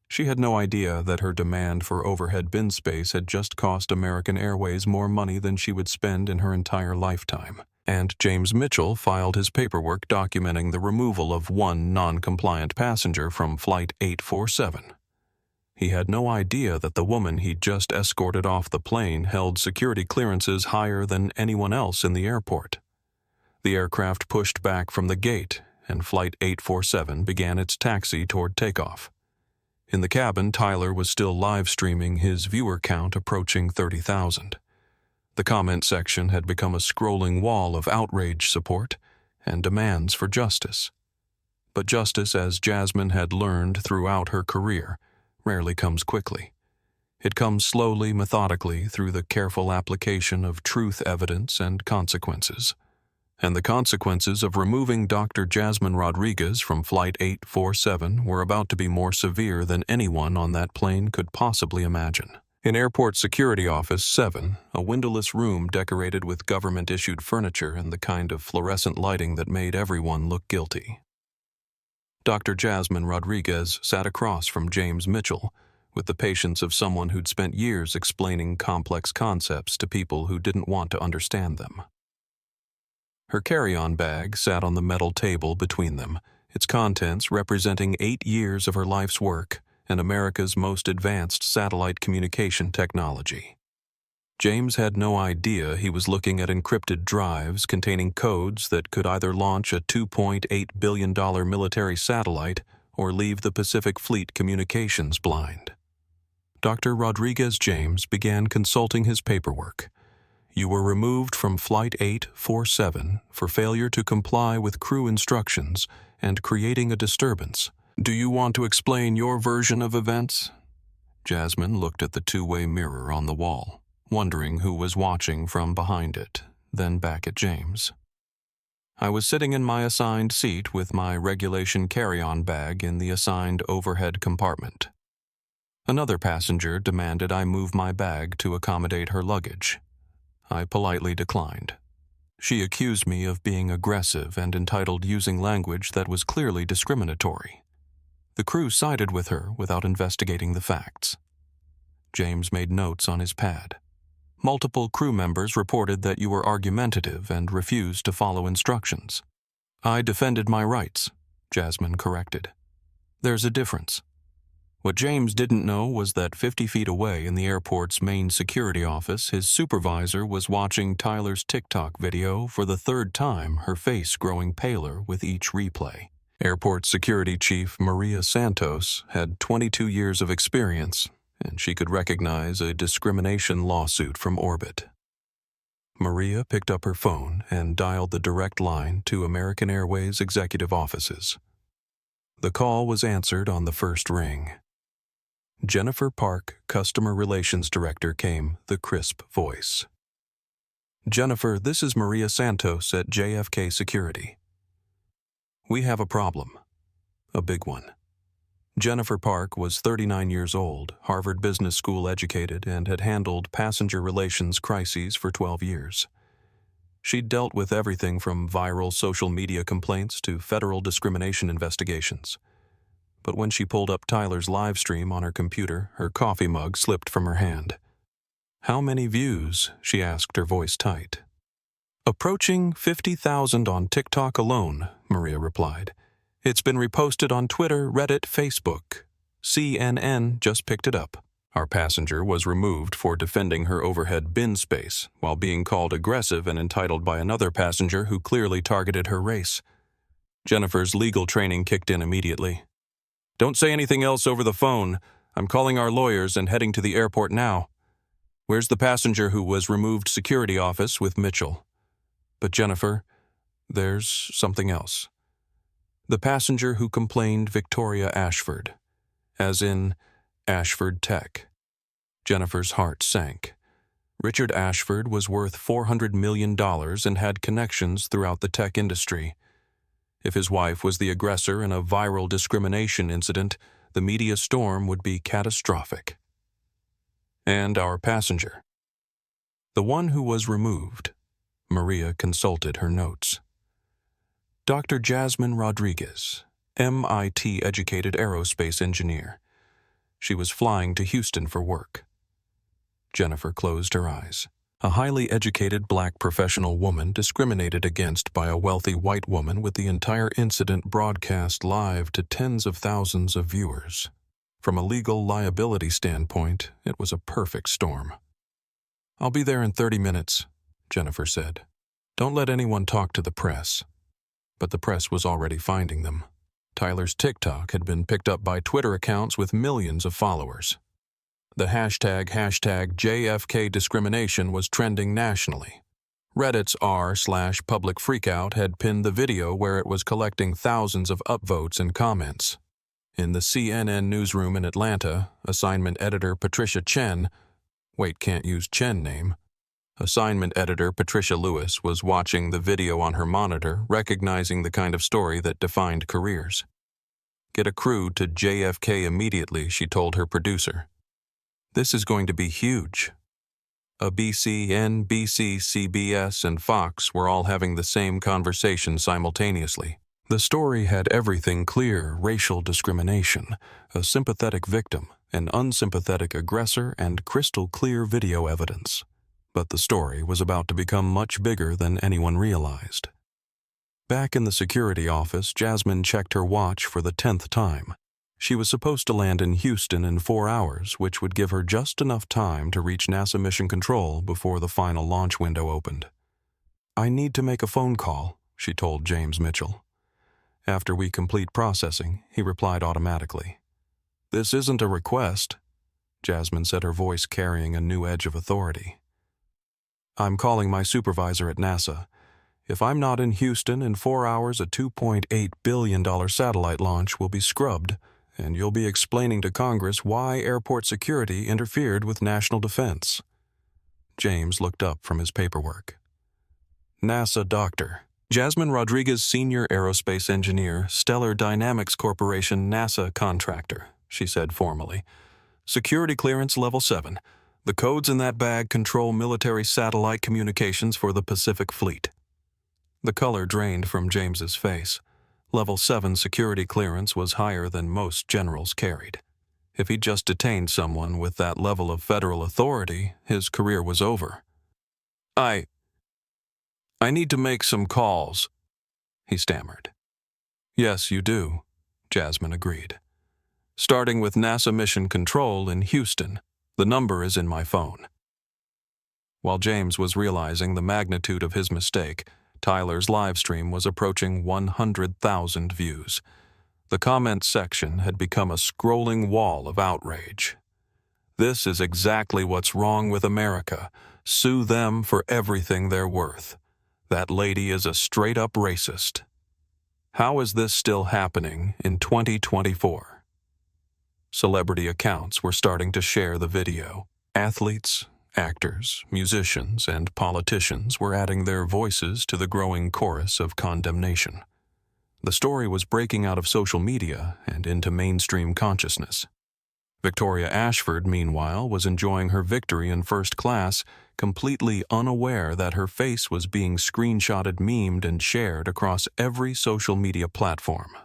She had no idea that her demand for overhead bin space had just cost American Airways more money than she would spend in her entire lifetime. And James Mitchell filed his paperwork documenting the removal of one non-compliant passenger from Flight 847. He had no idea that the woman he'd just escorted off the plane held security clearances higher than anyone else in the airport. The aircraft pushed back from the gate, and Flight 847 began its taxi toward takeoff. In the cabin, Tyler was still live-streaming, his viewer count approaching 30,000. The comment section had become a scrolling wall of outrage support and demands for justice. But justice, as Jasmine had learned throughout her career, rarely comes quickly. It comes slowly, methodically, through the careful application of truth evidence and consequences. And the consequences of removing Dr. Jasmine Rodriguez from Flight 847 were about to be more severe than anyone on that plane could possibly imagine. In Airport Security Office 7, a windowless room decorated with government-issued furniture and the kind of fluorescent lighting that made everyone look guilty. Dr. Jasmine Rodriguez sat across from James Mitchell, with the patience of someone who'd spent years explaining complex concepts to people who didn't want to understand them. Her carry-on bag sat on the metal table between them, its contents representing 8 years of her life's work and America's most advanced satellite communication technology. James had no idea he was looking at encrypted drives containing codes that could either launch a $2.8 billion military satellite or leave the Pacific Fleet communications blind. Dr. Rodriguez James began consulting his paperwork. You were removed from Flight 847 for failure to comply with crew instructions and creating a disturbance. Do you want to explain your version of events? Jasmine looked at the two-way mirror on the wall, wondering who was watching from behind it, then back at James. I was sitting in my assigned seat with my regulation carry-on bag in the assigned overhead compartment. Another passenger demanded I move my bag to accommodate her luggage. I politely declined. She accused me of being aggressive and entitled, using language that was clearly discriminatory. The crew sided with her without investigating the facts. James made notes on his pad. Multiple crew members reported that you were argumentative and refused to follow instructions. I defended my rights, Jasmine corrected. There's a difference. What James didn't know was that 50 feet away in the airport's main security office, his supervisor was watching Tyler's TikTok video for the third time, her face growing paler with each replay. Airport Security Chief Maria Santos had 22 years of experience, and she could recognize a discrimination lawsuit from orbit. Maria picked up her phone and dialed the direct line to American Airways executive offices. The call was answered on the first ring. Jennifer Park, Customer Relations Director, came the crisp voice. Jennifer, this is Maria Santos at JFK Security. We have a problem. A big one. Jennifer Park was 39 years old, Harvard Business School educated, and had handled passenger relations crises for 12 years. She'd dealt with everything from viral social media complaints to federal discrimination investigations. but when she pulled up Tyler's live stream on her computer, her coffee mug slipped from her hand. "How many views?" she asked, her voice tight. "Approaching 50,000 on TikTok alone," Maria replied. "It's been reposted on Twitter, Reddit, Facebook. CNN just picked it up." Our passenger was removed for defending her overhead bin space while being called aggressive and entitled by another passenger who clearly targeted her race. Jennifer's legal training kicked in immediately. "Don't say anything else over the phone. I'm calling our lawyers and heading to the airport now. Where's the passenger who was removed security office with Mitchell?" "But Jennifer, there's something else. The passenger who complained, Victoria Ashford. As in Ashford Tech." Jennifer's heart sank. Richard Ashford was worth $400 million and had connections throughout the tech industry. If his wife was the aggressor in a viral discrimination incident, the media storm would be catastrophic. And our passenger. The one who was removed. Maria consulted her notes. Dr. Jasmine Rodriguez, MIT-educated aerospace engineer. She was flying to Houston for work. Jennifer closed her eyes. A highly educated black professional woman discriminated against by a wealthy white woman with the entire incident broadcast live to tens of thousands of viewers. From a legal liability standpoint, it was a perfect storm. "I'll be there in 30 minutes, Jennifer said. "Don't let anyone talk to the press." But the press was already finding them. Tyler's TikTok had been picked up by Twitter accounts with millions of followers. The hashtag JFK discrimination was trending nationally. Reddit's r/public freakout had pinned the video where it was collecting thousands of upvotes and comments. In the CNN newsroom in Atlanta, assignment editor Patricia Chen, can't use Chen name. Assignment editor Patricia Lewis was watching the video on her monitor, recognizing the kind of story that defined careers. "Get a crew to JFK immediately," she told her producer. "This is going to be huge." ABC, NBC, CBS, and Fox were all having the same conversation simultaneously. The story had everything clear: racial discrimination, a sympathetic victim, an unsympathetic aggressor, and crystal clear video evidence. But the story was about to become much bigger than anyone realized. Back in the security office, Jasmine checked her watch for the 10th time. She was supposed to land in Houston in 4 hours, which would give her just enough time to reach NASA Mission Control before the final launch window opened. "I need to make a phone call," she told James Mitchell. "After we complete processing," he replied automatically. "This isn't a request," Jasmine said, her voice carrying a new edge of authority. "I'm calling my supervisor at NASA. If I'm not in Houston in 4 hours, a $2.8 billion satellite launch will be scrubbed, and you'll be explaining to Congress why airport security interfered with national defense." James looked up from his paperwork. "NASA doctor. Jasmine Rodriguez, senior aerospace engineer, Stellar Dynamics Corporation NASA contractor," she said formally. "Security clearance level 7. The codes in that bag control military satellite communications for the Pacific Fleet." The color drained from James's face. Level 7 security clearance was higher than most generals carried. If he just detained someone with that level of federal authority, his career was over. I need to make some calls," he stammered. "Yes, you do," Jasmine agreed. "Starting with NASA Mission Control in Houston. The number is in my phone." While James was realizing the magnitude of his mistake, Tyler's live stream was approaching 100,000 views. The comments section had become a scrolling wall of outrage. "This is exactly what's wrong with America. Sue them for everything they're worth. That lady is a straight-up racist. How is this still happening in 2024? Celebrity accounts were starting to share the video. Athletes, actors, musicians, and politicians were adding their voices to the growing chorus of condemnation. The story was breaking out of social media and into mainstream consciousness. Victoria Ashford, meanwhile, was enjoying her victory in first class, completely unaware that her face was being screenshotted, memed, and shared across every social media platform.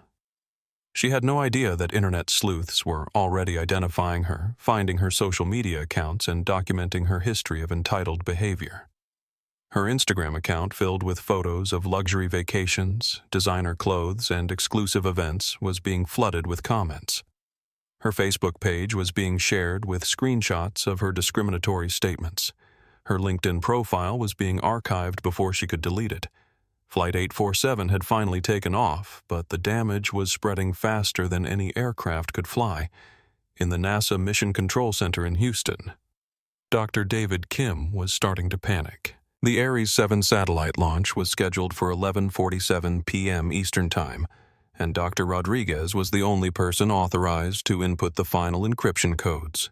She had no idea that internet sleuths were already identifying her, finding her social media accounts, and documenting her history of entitled behavior. Her Instagram account, filled with photos of luxury vacations, designer clothes, and exclusive events, was being flooded with comments. Her Facebook page was being shared with screenshots of her discriminatory statements. Her LinkedIn profile was being archived before she could delete it. Flight 847 had finally taken off, but the damage was spreading faster than any aircraft could fly. In the NASA Mission Control Center in Houston, Dr. David Kim was starting to panic. The Ares 7 satellite launch was scheduled for 11:47 p.m. Eastern Time, and Dr. Rodriguez was the only person authorized to input the final encryption codes.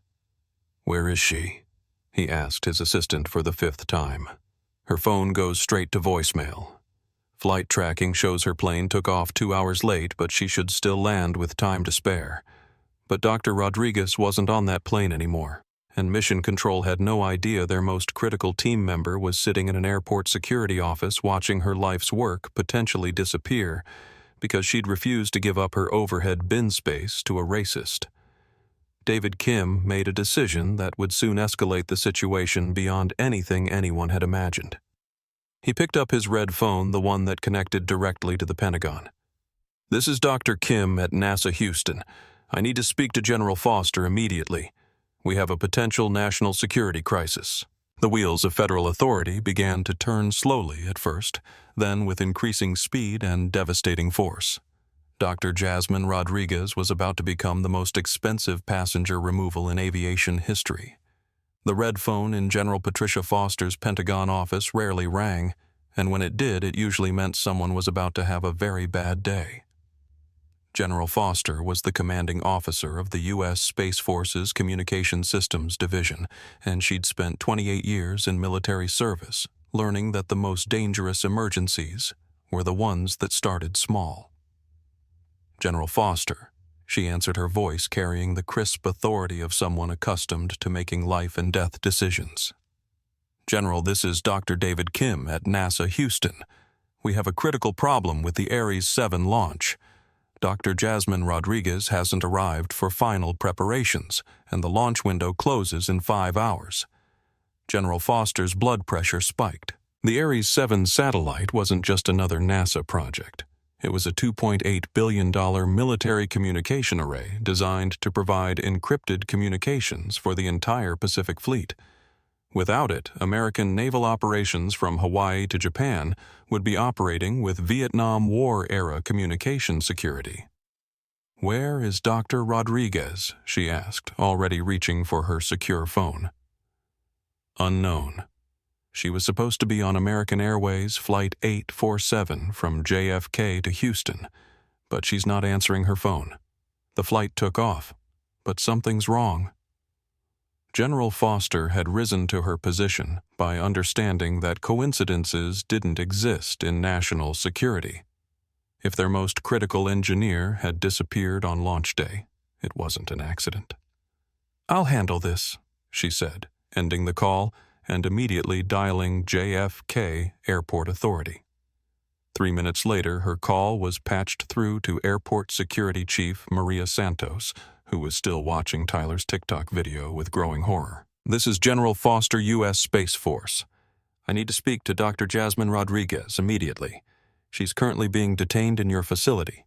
"Where is she?" he asked his assistant for the 5th time. Her phone goes straight to voicemail. Flight tracking shows her plane took off 2 hours late, but she should still land with time to spare. But Dr. Rodriguez wasn't on that plane anymore, and Mission Control had no idea their most critical team member was sitting in an airport security office watching her life's work potentially disappear because she'd refused to give up her overhead bin space to a racist. David Kim made a decision that would soon escalate the situation beyond anything anyone had imagined. He picked up his red phone, the one that connected directly to the Pentagon. "This is Dr. Kim at NASA Houston. I need to speak to General Foster immediately. We have a potential national security crisis." The wheels of federal authority began to turn slowly at first, then with increasing speed and devastating force. Dr. Jasmine Rodriguez was about to become the most expensive passenger removal in aviation history. The red phone in General Patricia Foster's Pentagon office rarely rang, and when it did, it usually meant someone was about to have a very bad day. General Foster was the commanding officer of the U.S. Space Force's Communication Systems Division, and she'd spent 28 years in military service, learning that the most dangerous emergencies were the ones that started small. "General Foster," she answered, her voice carrying the crisp authority of someone accustomed to making life-and-death decisions. "General, this is Dr. David Kim at NASA Houston. We have a critical problem with the Ares 7 launch. Dr. Jasmine Rodriguez hasn't arrived for final preparations, and the launch window closes in 5 hours. General Foster's blood pressure spiked. The Ares 7 satellite wasn't just another NASA project. It was a $2.8 billion military communication array designed to provide encrypted communications for the entire Pacific Fleet. Without it, American naval operations from Hawaii to Japan would be operating with Vietnam War-era communication security. "Where is Dr. Rodriguez?" she asked, already reaching for her secure phone. "Unknown. She was supposed to be on American Airways Flight 847 from JFK to Houston, but she's not answering her phone. The flight took off, but something's wrong." General Foster had risen to her position by understanding that coincidences didn't exist in national security. If their most critical engineer had disappeared on launch day, it wasn't an accident. "I'll handle this," she said, ending the call and immediately dialing JFK Airport Authority. 3 minutes later, her call was patched through to Airport Security Chief Maria Santos, who was still watching Tyler's TikTok video with growing horror. "This is General Foster, U.S. Space Force. I need to speak to Dr. Jasmine Rodriguez immediately. She's currently being detained in your facility."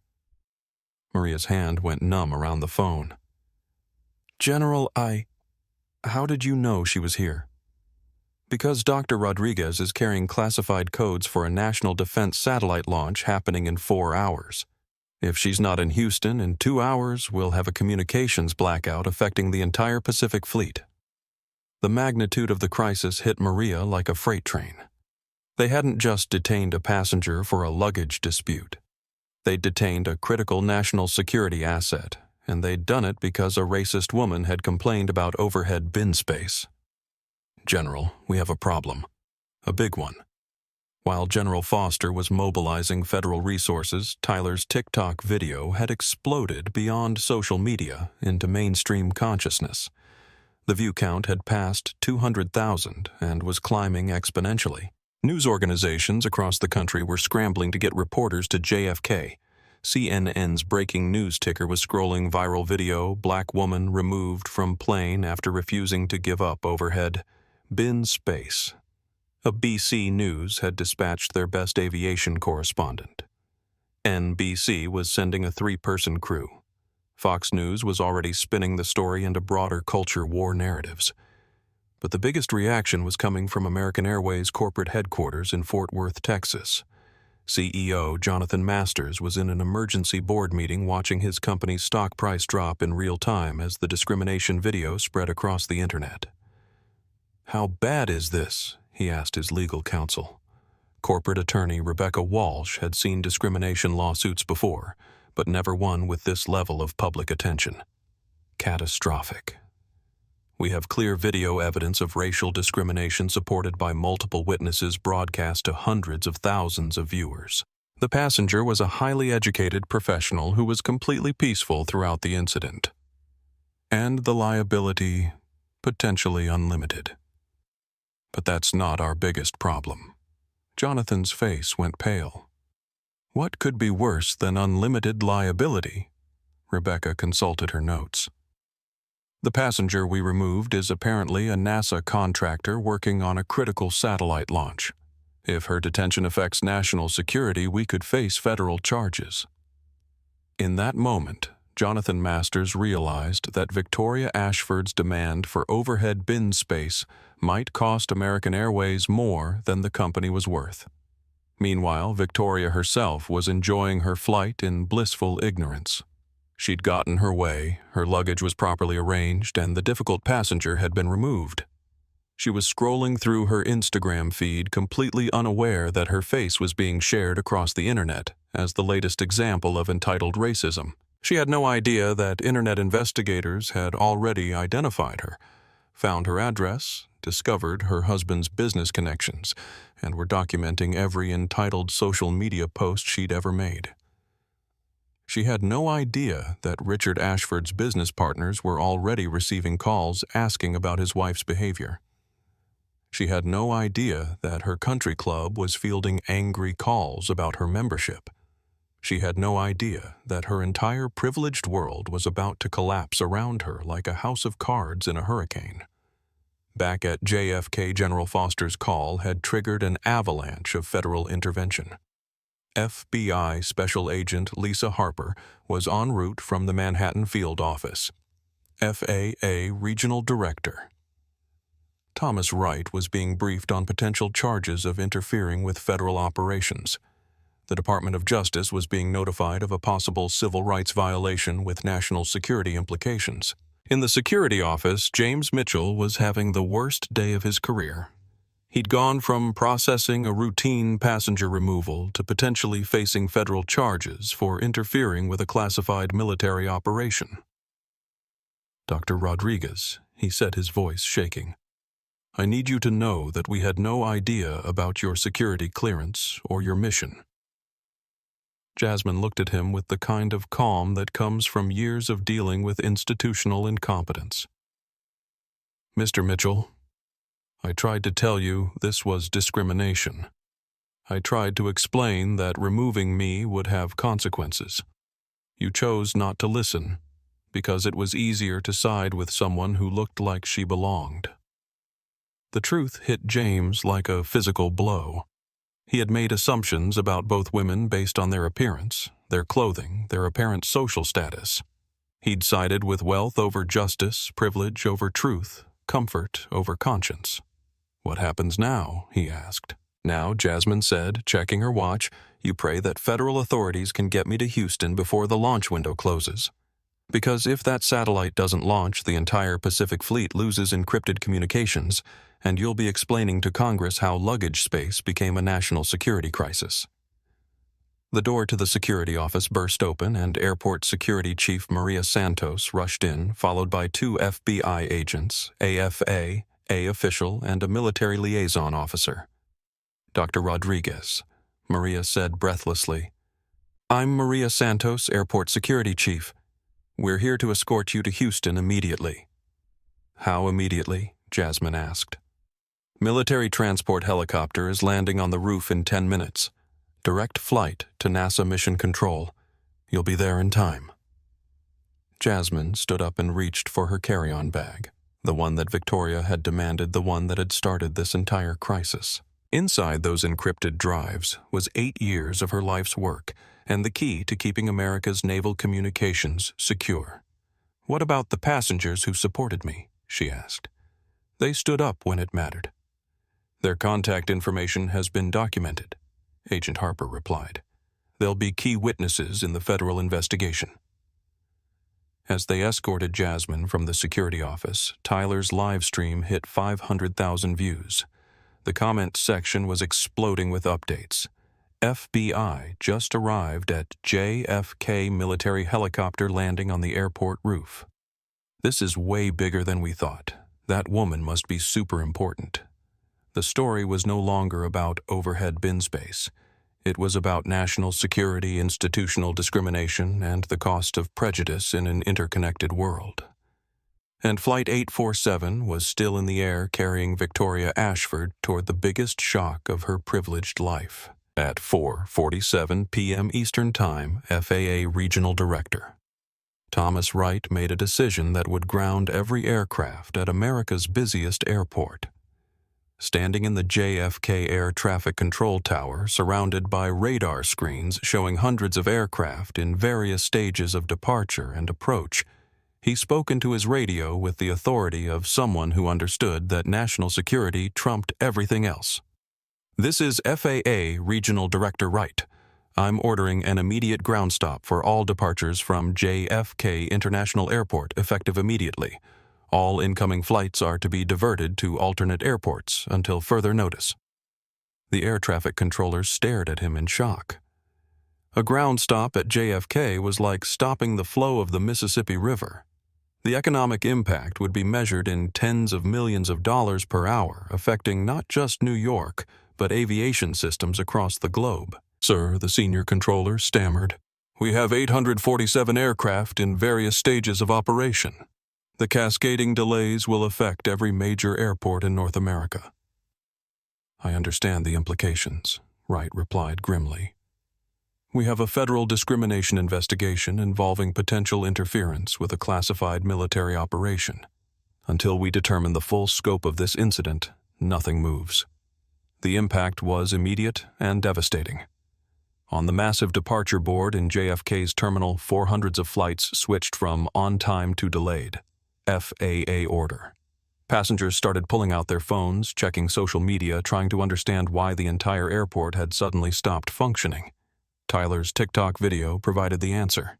Maria's hand went numb around the phone. "General, how did you know she was here?" "Because Dr. Rodriguez is carrying classified codes for a national defense satellite launch happening in 4 hours. If she's not in Houston in 2 hours, we'll have a communications blackout affecting the entire Pacific Fleet." The magnitude of the crisis hit Maria like a freight train. They hadn't just detained a passenger for a luggage dispute. They'd detained a critical national security asset, and they'd done it because a racist woman had complained about overhead bin space. "General, we have a problem. A big one." While General Foster was mobilizing federal resources, Tyler's TikTok video had exploded beyond social media into mainstream consciousness. The view count had passed 200,000 and was climbing exponentially. News organizations across the country were scrambling to get reporters to JFK. CNN's breaking news ticker was scrolling viral video, black woman removed from plane after refusing to give up overhead bin space. A BC News had dispatched their best aviation correspondent. NBC was sending a 3-person crew. Fox News was already spinning the story into broader culture war narratives. But the biggest reaction was coming from American Airways corporate headquarters in Fort Worth, Texas. CEO Jonathan Masters was in an emergency board meeting watching his company's stock price drop in real time as the discrimination video spread across the internet. "How bad is this?" he asked his legal counsel. Corporate attorney Rebecca Walsh had seen discrimination lawsuits before, but never one with this level of public attention. Catastrophic. "We have clear video evidence of racial discrimination supported by multiple witnesses broadcast to hundreds of thousands of viewers." The passenger was a highly educated professional who was completely peaceful throughout the incident. And the liability potentially unlimited. But that's not our biggest problem. Jonathan's face went pale. "What could be worse than unlimited liability?" Rebecca consulted her notes. "The passenger we removed is apparently a NASA contractor working on a critical satellite launch. If her detention affects national security, we could face federal charges." In that moment, Jonathan Masters realized that Victoria Ashford's demand for overhead bin space might cost American Airways more than the company was worth. Meanwhile, Victoria herself was enjoying her flight in blissful ignorance. She'd gotten her way, her luggage was properly arranged, and the difficult passenger had been removed. She was scrolling through her Instagram feed, completely unaware that her face was being shared across the internet as the latest example of entitled racism. She had no idea that internet investigators had already identified her, found her address, discovered her husband's business connections, and were documenting every entitled social media post she'd ever made. She had no idea that Richard Ashford's business partners were already receiving calls asking about his wife's behavior. She had no idea that her country club was fielding angry calls about her membership. She had no idea that her entire privileged world was about to collapse around her like a house of cards in a hurricane. Back at JFK, General Foster's call had triggered an avalanche of federal intervention. FBI Special Agent Lisa Harper was en route from the Manhattan field office. FAA Regional Director Thomas Wright was being briefed on potential charges of interfering with federal operations. The Department of Justice was being notified of a possible civil rights violation with national security implications. In the security office, James Mitchell was having the worst day of his career. He'd gone from processing a routine passenger removal to potentially facing federal charges for interfering with a classified military operation. "Dr. Rodriguez," he said, his voice shaking, "I need you to know that we had no idea about your security clearance or your mission." Jasmine looked at him with the kind of calm that comes from years of dealing with institutional incompetence. "Mr. Mitchell, I tried to tell you this was discrimination. I tried to explain that removing me would have consequences. You chose not to listen, because it was easier to side with someone who looked like she belonged." The truth hit James like a physical blow. He had made assumptions about both women based on their appearance, their clothing, their apparent social status. He'd sided with wealth over justice, privilege over truth, comfort over conscience. "What happens now?" he asked. "Now," Jasmine said, checking her watch, "you pray that federal authorities can get me to Houston before the launch window closes. Because if that satellite doesn't launch, the entire Pacific Fleet loses encrypted communications, and you'll be explaining to Congress how luggage space became a national security crisis." The door to the security office burst open, and Airport Security Chief Maria Santos rushed in, followed by 2 FBI agents, AFA, A official, and a military liaison officer. "Dr. Rodriguez," Maria said breathlessly. "I'm Maria Santos, Airport Security Chief. We're here to escort you to Houston immediately." "How immediately?" Jasmine asked. "Military transport helicopter is landing on the roof in 10 minutes. Direct flight to NASA Mission Control. You'll be there in time." Jasmine stood up and reached for her carry-on bag, the one that Victoria had demanded, the one that had started this entire crisis. Inside those encrypted drives was 8 years of her life's work and the key to keeping America's naval communications secure. "What about the passengers who supported me?" she asked. "They stood up when it mattered." "Their contact information has been documented," Agent Harper replied. "They'll be key witnesses in the federal investigation." As they escorted Jasmine from the security office, Tyler's live stream hit 500,000 views. The comment section was exploding with updates. FBI just arrived at JFK military helicopter landing on the airport roof. "This is way bigger than we thought. That woman must be super important." The story was no longer about overhead bin space. It was about national security, institutional discrimination, and the cost of prejudice in an interconnected world. And Flight 847 was still in the air, carrying Victoria Ashford toward the biggest shock of her privileged life. At 4:47 p.m. Eastern Time, FAA Regional Director Thomas Wright made a decision that would ground every aircraft at America's busiest airport. Standing in the JFK Air Traffic Control Tower, surrounded by radar screens showing hundreds of aircraft in various stages of departure and approach, he spoke into his radio with the authority of someone who understood that national security trumped everything else. "This is FAA Regional Director Wright. I'm ordering an immediate ground stop for all departures from JFK International Airport effective immediately. All incoming flights are to be diverted to alternate airports until further notice." The air traffic controllers stared at him in shock. A ground stop at JFK was like stopping the flow of the Mississippi River. The economic impact would be measured in tens of millions of dollars per hour, affecting not just New York, but aviation systems across the globe. "Sir," the senior controller stammered, "we have 847 aircraft in various stages of operation. The cascading delays will affect every major airport in North America." "I understand the implications," Wright replied grimly. "We have a federal discrimination investigation involving potential interference with a classified military operation. Until we determine the full scope of this incident, nothing moves." The impact was immediate and devastating. On the massive departure board in JFK's terminal, 400s of flights switched from on-time to delayed. FAA order. Passengers started pulling out their phones, checking social media, trying to understand why the entire airport had suddenly stopped functioning. Tyler's TikTok video provided the answer.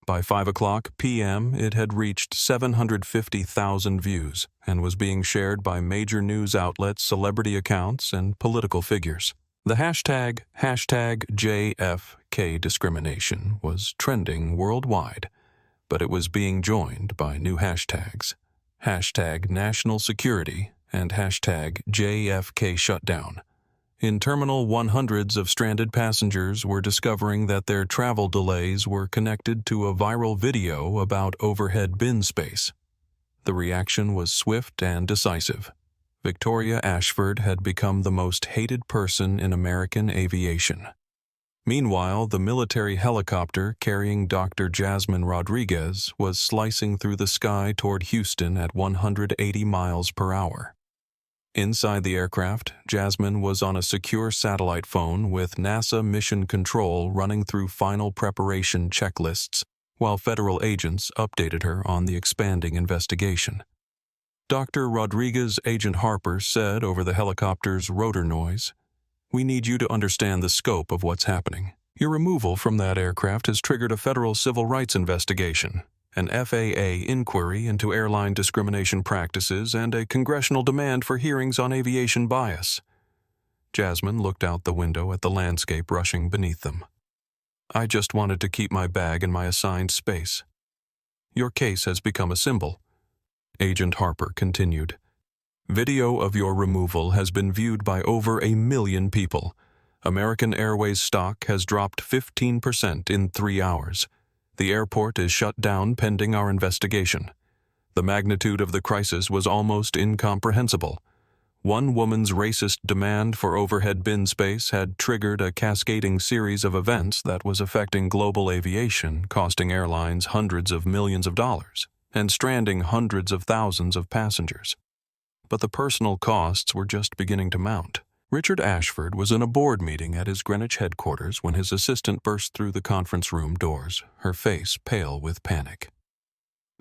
By 5 p.m., it had reached 750,000 views and was being shared by major news outlets, celebrity accounts, and political figures. The hashtag JFK discrimination was trending worldwide, but it was being joined by new hashtags. Hashtag national security and hashtag JFK shutdown. In Terminal 100s of stranded passengers were discovering that their travel delays were connected to a viral video about overhead bin space. The reaction was swift and decisive. Victoria Ashford had become the most hated person in American aviation. Meanwhile, the military helicopter carrying Dr. Jasmine Rodriguez was slicing through the sky toward Houston at 180 miles per hour. Inside the aircraft, Jasmine was on a secure satellite phone with NASA Mission Control running through final preparation checklists, while federal agents updated her on the expanding investigation. Dr. Rodriguez, Agent Harper said over the helicopter's rotor noise, "We need you to understand the scope of what's happening. Your removal from that aircraft has triggered a federal civil rights investigation, an FAA inquiry into airline discrimination practices, and a congressional demand for hearings on aviation bias." Jasmine looked out the window at the landscape rushing beneath them. "I just wanted to keep my bag in my assigned space." "Your case has become a symbol," Agent Harper continued. "Video of your removal has been viewed by over 1 million people. American Airways stock has dropped 15% in 3 hours. The airport is shut down pending our investigation. The magnitude of the crisis was almost incomprehensible. One woman's racist demand for overhead bin space had triggered a cascading series of events that was affecting global aviation, costing airlines hundreds of millions of dollars and stranding hundreds of thousands of passengers. But the personal costs were just beginning to mount. Richard Ashford was in a board meeting at his Greenwich headquarters when his assistant burst through the conference room doors, her face pale with panic.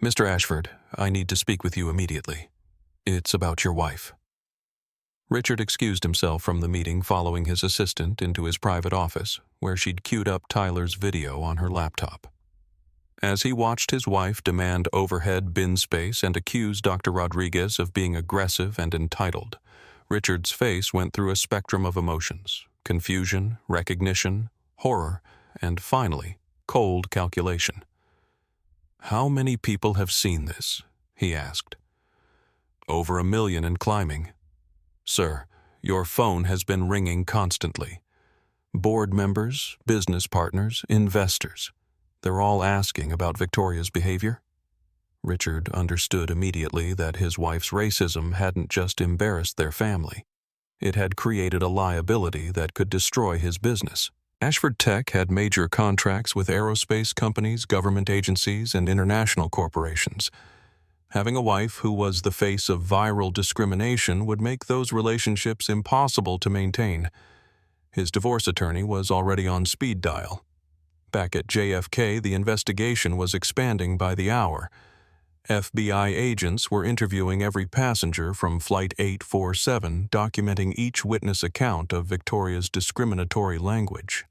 "Mr. Ashford, I need to speak with you immediately. It's about your wife." Richard excused himself from the meeting, following his assistant into his private office, where she'd queued up Tyler's video on her laptop. As he watched his wife demand overhead bin space and accuse Dr. Rodriguez of being aggressive and entitled, Richard's face went through a spectrum of emotions: confusion, recognition, horror, and finally, cold calculation. "How many people have seen this?" he asked. "Over 1 million and climbing. Sir, your phone has been ringing constantly. Board members, business partners, investors. They're all asking about Victoria's behavior." Richard understood immediately that his wife's racism hadn't just embarrassed their family. It had created a liability that could destroy his business. Ashford Tech had major contracts with aerospace companies, government agencies, and international corporations. Having a wife who was the face of viral discrimination would make those relationships impossible to maintain. His divorce attorney was already on speed dial. Back at JFK, the investigation was expanding by the hour. FBI agents were interviewing every passenger from Flight 847, documenting each witness account of Victoria's discriminatory language.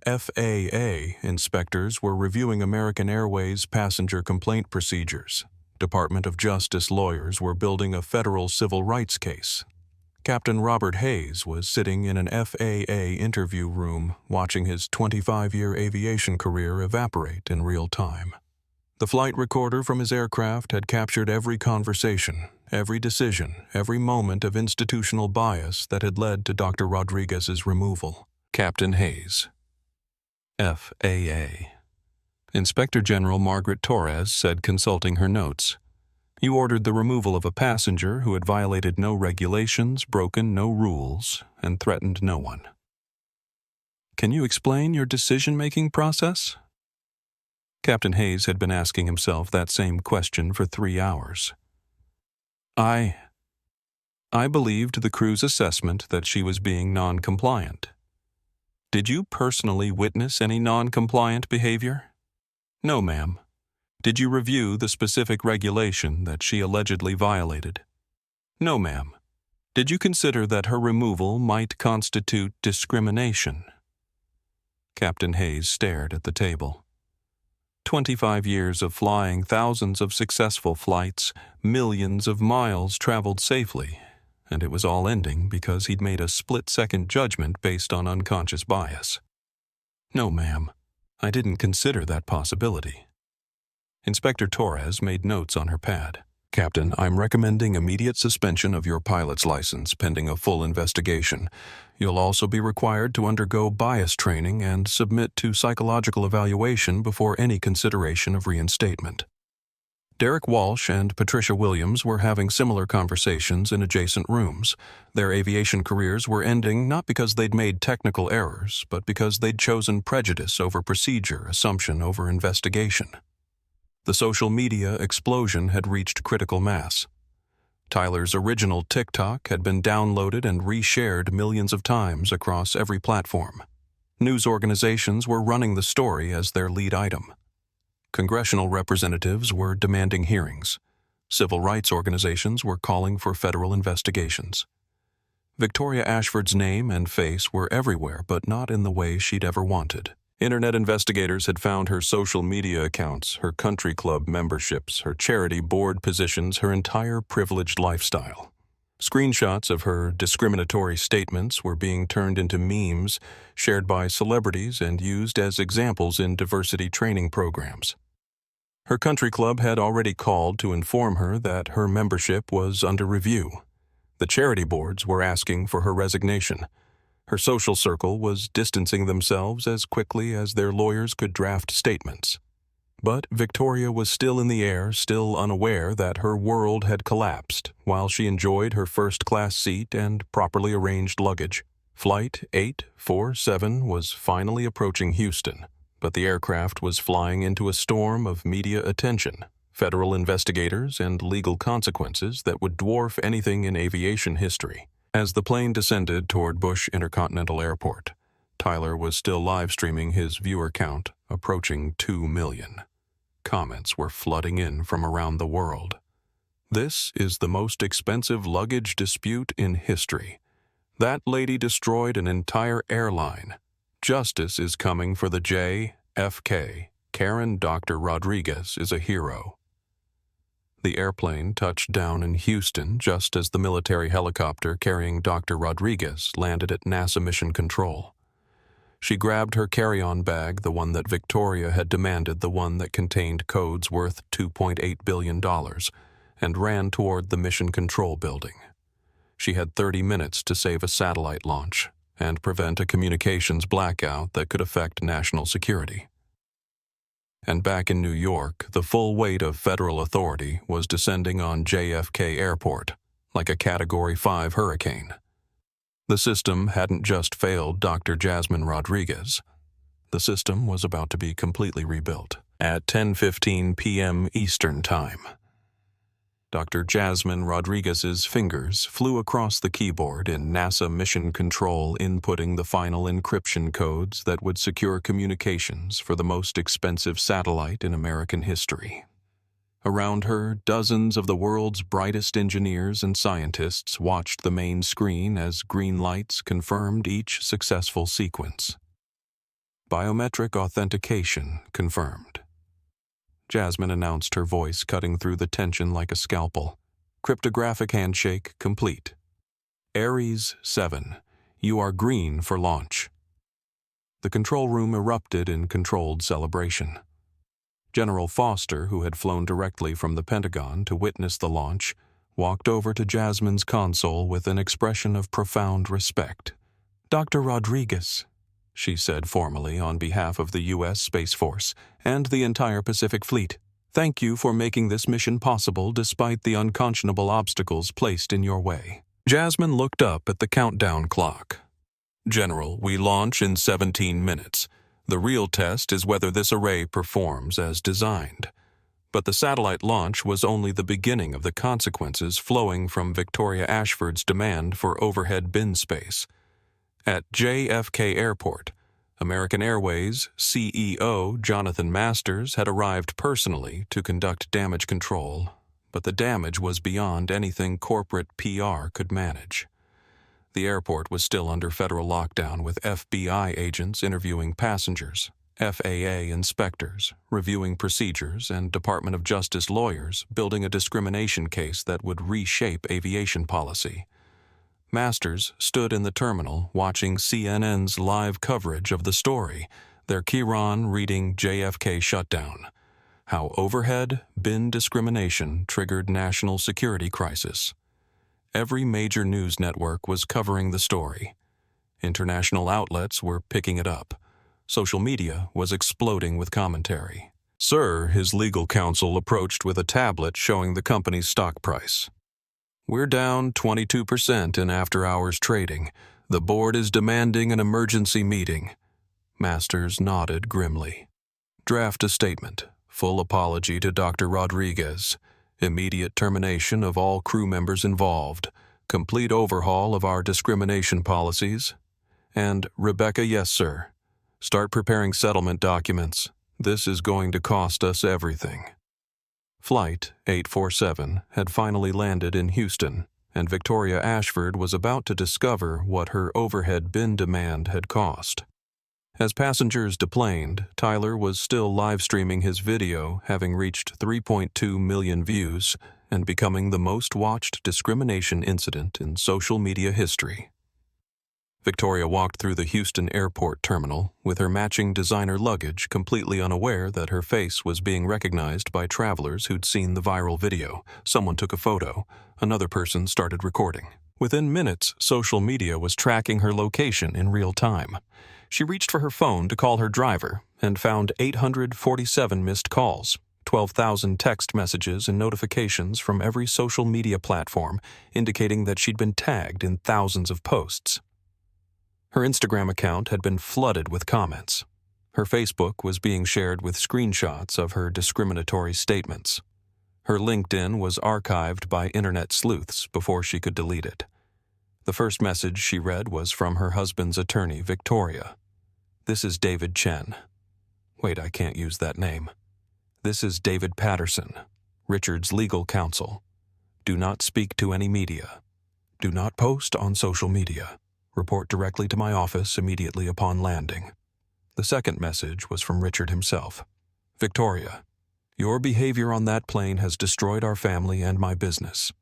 FAA inspectors were reviewing American Airways passenger complaint procedures. Department of Justice lawyers were building a federal civil rights case. Captain Robert Hayes was sitting in an FAA interview room, watching his 25-year aviation career evaporate in real time. The flight recorder from his aircraft had captured every conversation, every decision, every moment of institutional bias that had led to Dr. Rodriguez's removal. Captain Hayes. FAA. Inspector General Margaret Torres said, consulting her notes, "You ordered the removal of a passenger who had violated no regulations, broken no rules, and threatened no one. Can you explain your decision-making process?" Captain Hayes had been asking himself that same question for 3 hours. I believed the crew's assessment that she was being non-compliant. Did you personally witness any non-compliant behavior? No, ma'am. Did you review the specific regulation that she allegedly violated? No, ma'am. Did you consider that her removal might constitute discrimination? Captain Hayes stared at the table. 25 years of flying, thousands of successful flights, millions of miles traveled safely, and it was all ending because he'd made a split-second judgment based on unconscious bias. No, ma'am. I didn't consider that possibility. Inspector Torres made notes on her pad. Captain, I'm recommending immediate suspension of your pilot's license pending a full investigation. You'll also be required to undergo bias training and submit to psychological evaluation before any consideration of reinstatement. Derek Walsh and Patricia Williams were having similar conversations in adjacent rooms. Their aviation careers were ending not because they'd made technical errors, but because they'd chosen prejudice over procedure, assumption over investigation. The social media explosion had reached critical mass. Tyler's original TikTok had been downloaded and reshared millions of times across every platform. News organizations were running the story as their lead item. Congressional representatives were demanding hearings. Civil rights organizations were calling for federal investigations. Victoria Ashford's name and face were everywhere, but not in the way she'd ever wanted. Internet investigators had found her social media accounts, her country club memberships, her charity board positions, her entire privileged lifestyle. Screenshots of her discriminatory statements were being turned into memes, shared by celebrities and used as examples in diversity training programs. Her country club had already called to inform her that her membership was under review. The charity boards were asking for her resignation. Her social circle was distancing themselves as quickly as their lawyers could draft statements. But Victoria was still in the air, still unaware that her world had collapsed, while she enjoyed her first-class seat and properly arranged luggage. Flight 847 was finally approaching Houston, but the aircraft was flying into a storm of media attention, federal investigators, and legal consequences that would dwarf anything in aviation history. As the plane descended toward Bush Intercontinental Airport, Tyler was still live-streaming his viewer count, approaching 2 million. Comments were flooding in from around the world. "This is the most expensive luggage dispute in history. That lady destroyed an entire airline. Justice is coming for the JFK. Karen Dr. Rodriguez is a hero." The airplane touched down in Houston just as the military helicopter carrying Dr. Rodriguez landed at NASA Mission Control. She grabbed her carry-on bag, the one that Victoria had demanded, the one that contained codes worth $2.8 billion, and ran toward the Mission Control building. She had 30 minutes to save a satellite launch and prevent a communications blackout that could affect national security. And back in New York, the full weight of federal authority was descending on JFK Airport, like a Category 5 hurricane. The system hadn't just failed Dr. Jasmine Rodriguez. The system was about to be completely rebuilt. At 10:15 p.m. Eastern Time, Dr. Jasmine Rodriguez's fingers flew across the keyboard in NASA Mission Control, inputting the final encryption codes that would secure communications for the most expensive satellite in American history. Around her, dozens of the world's brightest engineers and scientists watched the main screen as green lights confirmed each successful sequence. Biometric authentication confirmed. Jasmine announced, her voice cutting through the tension like a scalpel. Cryptographic handshake complete. Aries 7, you are green for launch. The control room erupted in controlled celebration. General Foster, who had flown directly from the Pentagon to witness the launch, walked over to Jasmine's console with an expression of profound respect. "Dr. Rodriguez," she said formally on behalf of the U.S. Space Force and the entire Pacific Fleet, "thank you for making this mission possible despite the unconscionable obstacles placed in your way." Jasmine looked up at the countdown clock. "General, we launch in 17 minutes. The real test is whether this array performs as designed." But the satellite launch was only the beginning of the consequences flowing from Victoria Ashford's demand for overhead bin space. At JFK Airport, American Airways CEO Jonathan Masters had arrived personally to conduct damage control, but the damage was beyond anything corporate PR could manage. The airport was still under federal lockdown, with FBI agents interviewing passengers, FAA inspectors reviewing procedures, and Department of Justice lawyers building a discrimination case that would reshape aviation policy. Masters stood in the terminal watching CNN's live coverage of the story, their Chiron reading JFK shutdown, how overhead bin discrimination triggered national security crisis. Every major news network was covering the story. International outlets were picking it up. Social media was exploding with commentary. "Sir," his legal counsel approached with a tablet showing the company's stock price. "We're down 22% in after-hours trading. The board is demanding an emergency meeting." Masters nodded grimly. "Draft a statement. Full apology to Dr. Rodriguez. Immediate termination of all crew members involved. Complete overhaul of our discrimination policies. And, Rebecca, yes, sir. Start preparing settlement documents. This is going to cost us everything." Flight 847 had finally landed in Houston, and Victoria Ashford was about to discover what her overhead bin demand had cost. As passengers deplaned, Tyler was still live-streaming his video, having reached 3.2 million views and becoming the most-watched discrimination incident in social media history. Victoria walked through the Houston airport terminal with her matching designer luggage, completely unaware that her face was being recognized by travelers who'd seen the viral video. Someone took a photo. Another person started recording. Within minutes, social media was tracking her location in real time. She reached for her phone to call her driver, and found 847 missed calls, 12,000 text messages and notifications from every social media platform indicating that she'd been tagged in thousands of posts. Her Instagram account had been flooded with comments. Her Facebook was being shared with screenshots of her discriminatory statements. Her LinkedIn was archived by internet sleuths before she could delete it. The first message she read was from her husband's attorney, Victoria. "This is David Chen." Wait, I can't use that name. "This is David Patterson, Richard's legal counsel. Do not speak to any media. Do not post on social media. Report directly to my office immediately upon landing." The second message was from Richard himself. "Victoria, your behavior on that plane has destroyed our family and my business.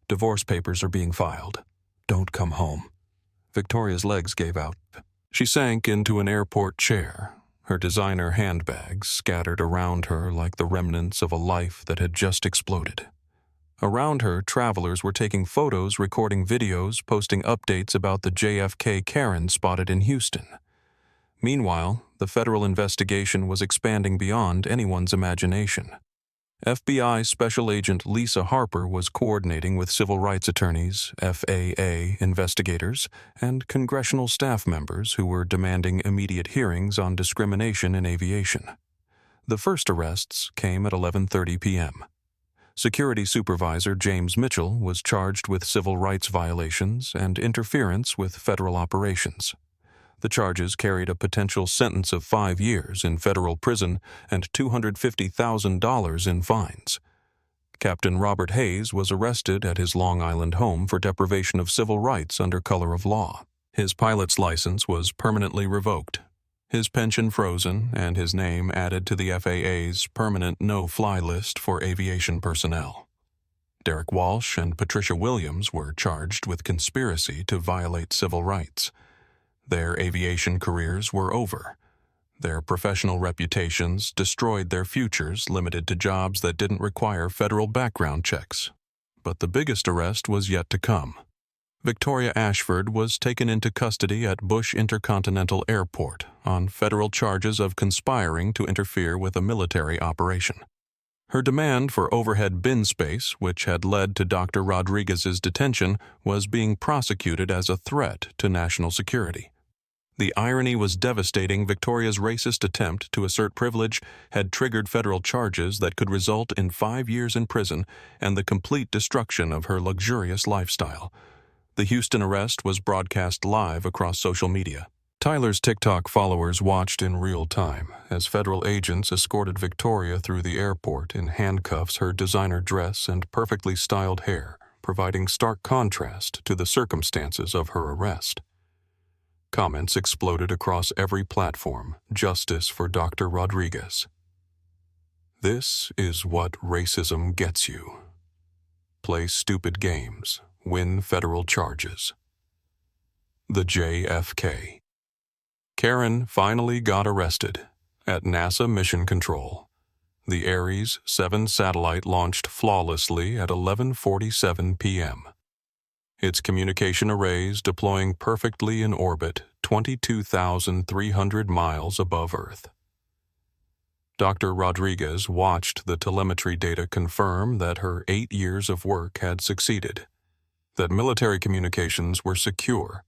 Divorce papers are being filed. Don't come home." Victoria's legs gave out. She sank into an airport chair, her designer handbags scattered around her like the remnants of a life that had just exploded. Around her, travelers were taking photos, recording videos, posting updates about the JFK Karen spotted in Houston. Meanwhile, the federal investigation was expanding beyond anyone's imagination. FBI Special Agent Lisa Harper was coordinating with civil rights attorneys, FAA investigators, and congressional staff members who were demanding immediate hearings on discrimination in aviation. The first arrests came at 11:30 p.m. Security Supervisor James Mitchell was charged with civil rights violations and interference with federal operations. The charges carried a potential sentence of 5 years in federal prison and $250,000 in fines. Captain Robert Hayes was arrested at his Long Island home for deprivation of civil rights under color of law. His pilot's license was permanently revoked, his pension frozen, and his name added to the FAA's permanent no-fly list for aviation personnel. Derek Walsh and Patricia Williams were charged with conspiracy to violate civil rights. Their aviation careers were over. Their professional reputations destroyed their futures limited to jobs that didn't require federal background checks. But the biggest arrest was yet to come. Victoria Ashford was taken into custody at Bush Intercontinental Airport on federal charges of conspiring to interfere with a military operation. Her demand for overhead bin space, which had led to Dr. Rodriguez's detention, was being prosecuted as a threat to national security. The irony was devastating. Victoria's racist attempt to assert privilege had triggered federal charges that could result in 5 years in prison and the complete destruction of her luxurious lifestyle. The Houston arrest was broadcast live across social media. Tyler's TikTok followers watched in real time as federal agents escorted Victoria through the airport in handcuffs, her designer dress and perfectly styled hair, providing stark contrast to the circumstances of her arrest. Comments exploded across every platform. Justice for Dr. Rodriguez. This is what racism gets you. Play stupid games. Win federal charges. The JFK. Karen finally got arrested at NASA Mission Control. The Ares 7 satellite launched flawlessly at 11:47 p.m. Its communication arrays deploying perfectly in orbit 22,300 miles above Earth. Dr. Rodriguez watched the telemetry data confirm that her 8 years of work had succeeded, that military communications were secure,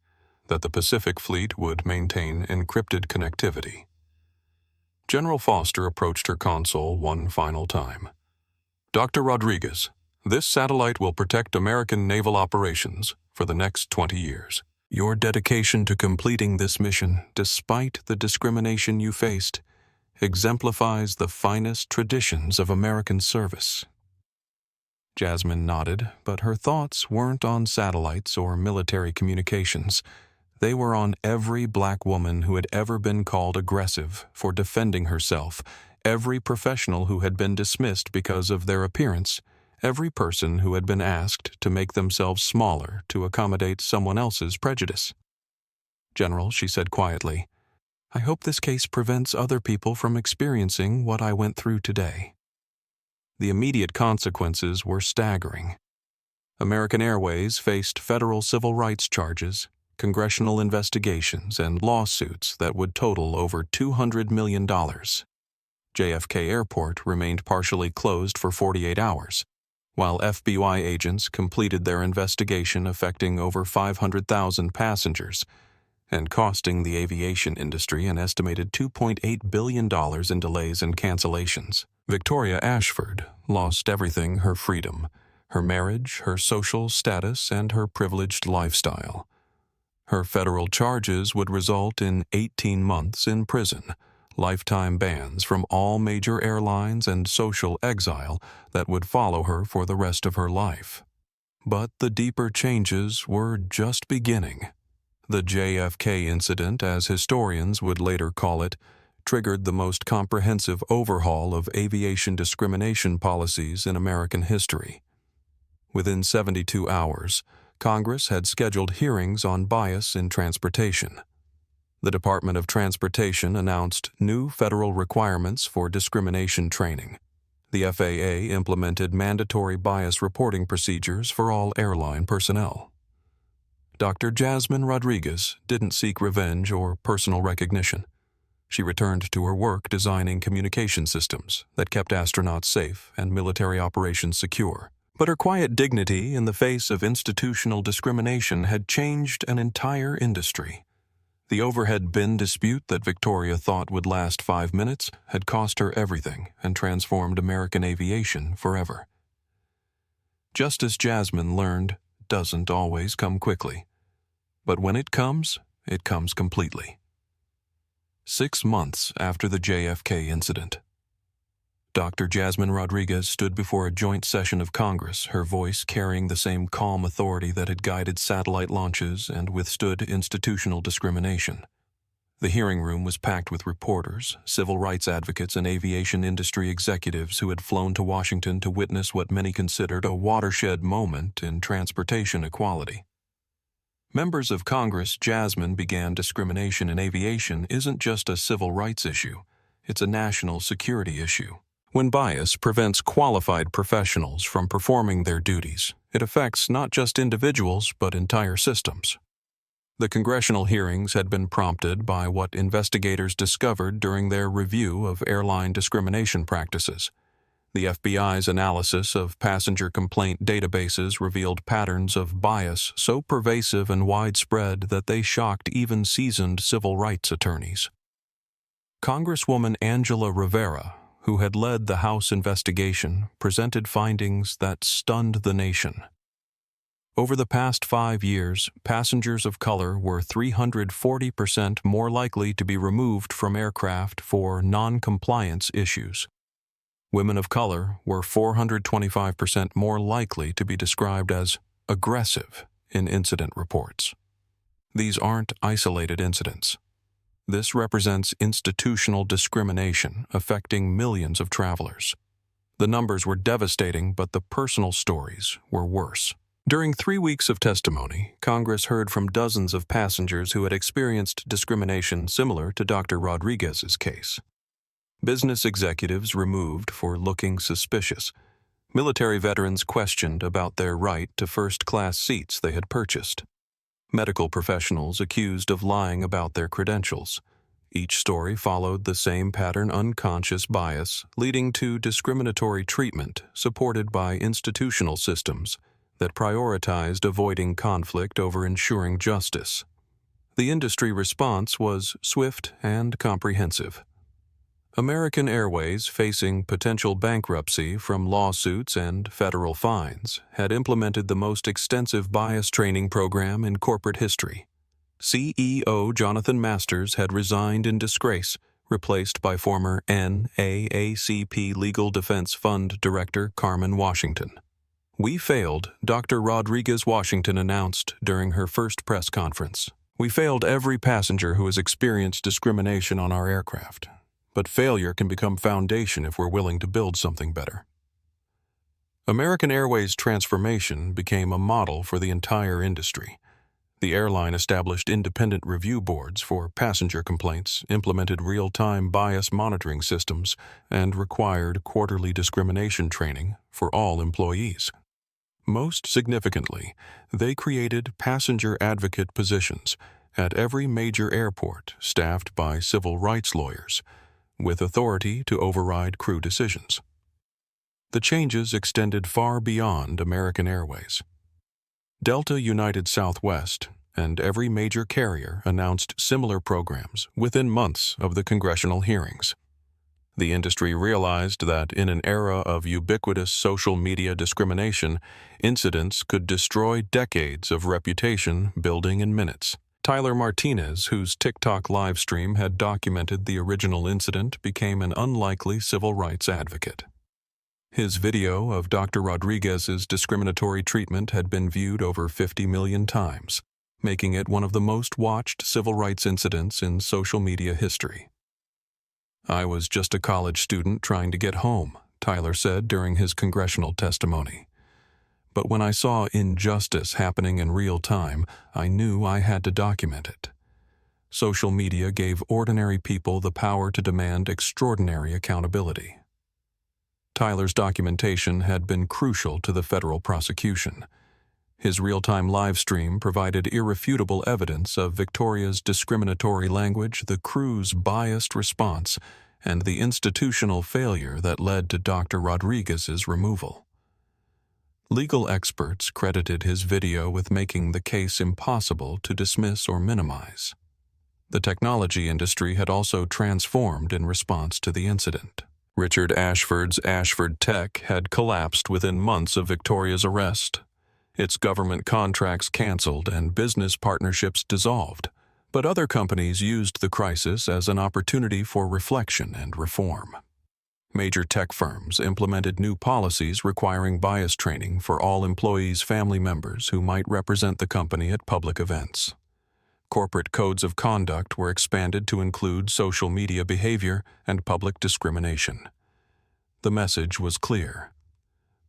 that the Pacific Fleet would maintain encrypted connectivity. General Foster approached her console one final time. "Dr. Rodriguez, this satellite will protect American naval operations for the next 20 years. Your dedication to completing this mission, despite the discrimination you faced, exemplifies the finest traditions of American service." Jasmine nodded, but her thoughts weren't on satellites or military communications. They were on every black woman who had ever been called aggressive for defending herself, every professional who had been dismissed because of their appearance, every person who had been asked to make themselves smaller to accommodate someone else's prejudice. "General," she said quietly, "I hope this case prevents other people from experiencing what I went through today." The immediate consequences were staggering. American Airways faced federal civil rights charges, congressional investigations, and lawsuits that would total over $200 million. JFK Airport remained partially closed for 48 hours, while FBI agents completed their investigation affecting over 500,000 passengers and costing the aviation industry an estimated $2.8 billion in delays and cancellations. Victoria Ashford lost everything: her freedom, her marriage, her social status, and her privileged lifestyle. Her federal charges would result in 18 months in prison, lifetime bans from all major airlines, and social exile that would follow her for the rest of her life. But the deeper changes were just beginning. The JFK incident, as historians would later call it, triggered the most comprehensive overhaul of aviation discrimination policies in American history. Within 72 hours, Congress had scheduled hearings on bias in transportation. The Department of Transportation announced new federal requirements for discrimination training. The FAA implemented mandatory bias reporting procedures for all airline personnel. Dr. Jasmine Rodriguez didn't seek revenge or personal recognition. She returned to her work designing communication systems that kept astronauts safe and military operations secure. But her quiet dignity in the face of institutional discrimination had changed an entire industry. The overhead bin dispute that Victoria thought would last 5 minutes had cost her everything and transformed American aviation forever. Justice, Jasmine learned, doesn't always come quickly. But when it comes completely. 6 months after the JFK incident, Dr. Jasmine Rodriguez stood before a joint session of Congress, her voice carrying the same calm authority that had guided satellite launches and withstood institutional discrimination. The hearing room was packed with reporters, civil rights advocates, and aviation industry executives who had flown to Washington to witness what many considered a watershed moment in transportation equality. Members of Congress, Jasmine began discrimination in aviation isn't just a civil rights issue, it's a national security issue. When bias prevents qualified professionals from performing their duties, it affects not just individuals but entire systems. The congressional hearings had been prompted by what investigators discovered during their review of airline discrimination practices. The FBI's analysis of passenger complaint databases revealed patterns of bias so pervasive and widespread that they shocked even seasoned civil rights attorneys. Congresswoman Angela Rivera, who had led the House investigation, presented findings that stunned the nation. Over the past 5 years, passengers of color were 340% more likely to be removed from aircraft for non-compliance issues. Women of color were 425% more likely to be described as aggressive in incident reports. These aren't isolated incidents. This represents institutional discrimination affecting millions of travelers. The numbers were devastating, but the personal stories were worse. During 3 weeks of testimony, Congress heard from dozens of passengers who had experienced discrimination similar to Dr. Rodriguez's case. Business executives removed for looking suspicious. Military veterans questioned about their right to first-class seats they had purchased. Medical professionals accused of lying about their credentials. Each story followed the same pattern: unconscious bias, leading to discriminatory treatment supported by institutional systems that prioritized avoiding conflict over ensuring justice. The industry response was swift and comprehensive. American Airways, facing potential bankruptcy from lawsuits and federal fines, had implemented the most extensive bias training program in corporate history. CEO Jonathan Masters had resigned in disgrace, replaced by former NAACP Legal Defense Fund Director Carmen Washington. "We failed," Dr. Rodriguez Washington announced during her first press conference. "We failed every passenger who has experienced discrimination on our aircraft. But failure can become foundation if we're willing to build something better." American Airways' transformation became a model for the entire industry. The airline established independent review boards for passenger complaints, implemented real-time bias monitoring systems, and required quarterly discrimination training for all employees. Most significantly, they created passenger advocate positions at every major airport staffed by civil rights lawyers, with authority to override crew decisions. The changes extended far beyond American Airways. Delta United Southwest and every major carrier announced similar programs within months of the congressional hearings. The industry realized that in an era of ubiquitous social media discrimination, incidents could destroy decades of reputation building in minutes. Tyler Martinez, whose TikTok live stream had documented the original incident, became an unlikely civil rights advocate. His video of Dr. Rodriguez's discriminatory treatment had been viewed over 50 million times, making it one of the most watched civil rights incidents in social media history. "I was just a college student trying to get home," Tyler said during his congressional testimony. "But when I saw injustice happening in real time, I knew I had to document it." Social media gave ordinary people the power to demand extraordinary accountability. Tyler's documentation had been crucial to the federal prosecution. His real-time live stream provided irrefutable evidence of Victoria's discriminatory language, the crew's biased response, and the institutional failure that led to Dr. Rodriguez's removal. Legal experts credited his video with making the case impossible to dismiss or minimize. The technology industry had also transformed in response to the incident. Richard Ashford's Ashford Tech had collapsed within months of Victoria's arrest. Its government contracts canceled and business partnerships dissolved, but other companies used the crisis as an opportunity for reflection and reform. Major tech firms implemented new policies requiring bias training for all employees' family members who might represent the company at public events. Corporate codes of conduct were expanded to include social media behavior and public discrimination. The message was clear.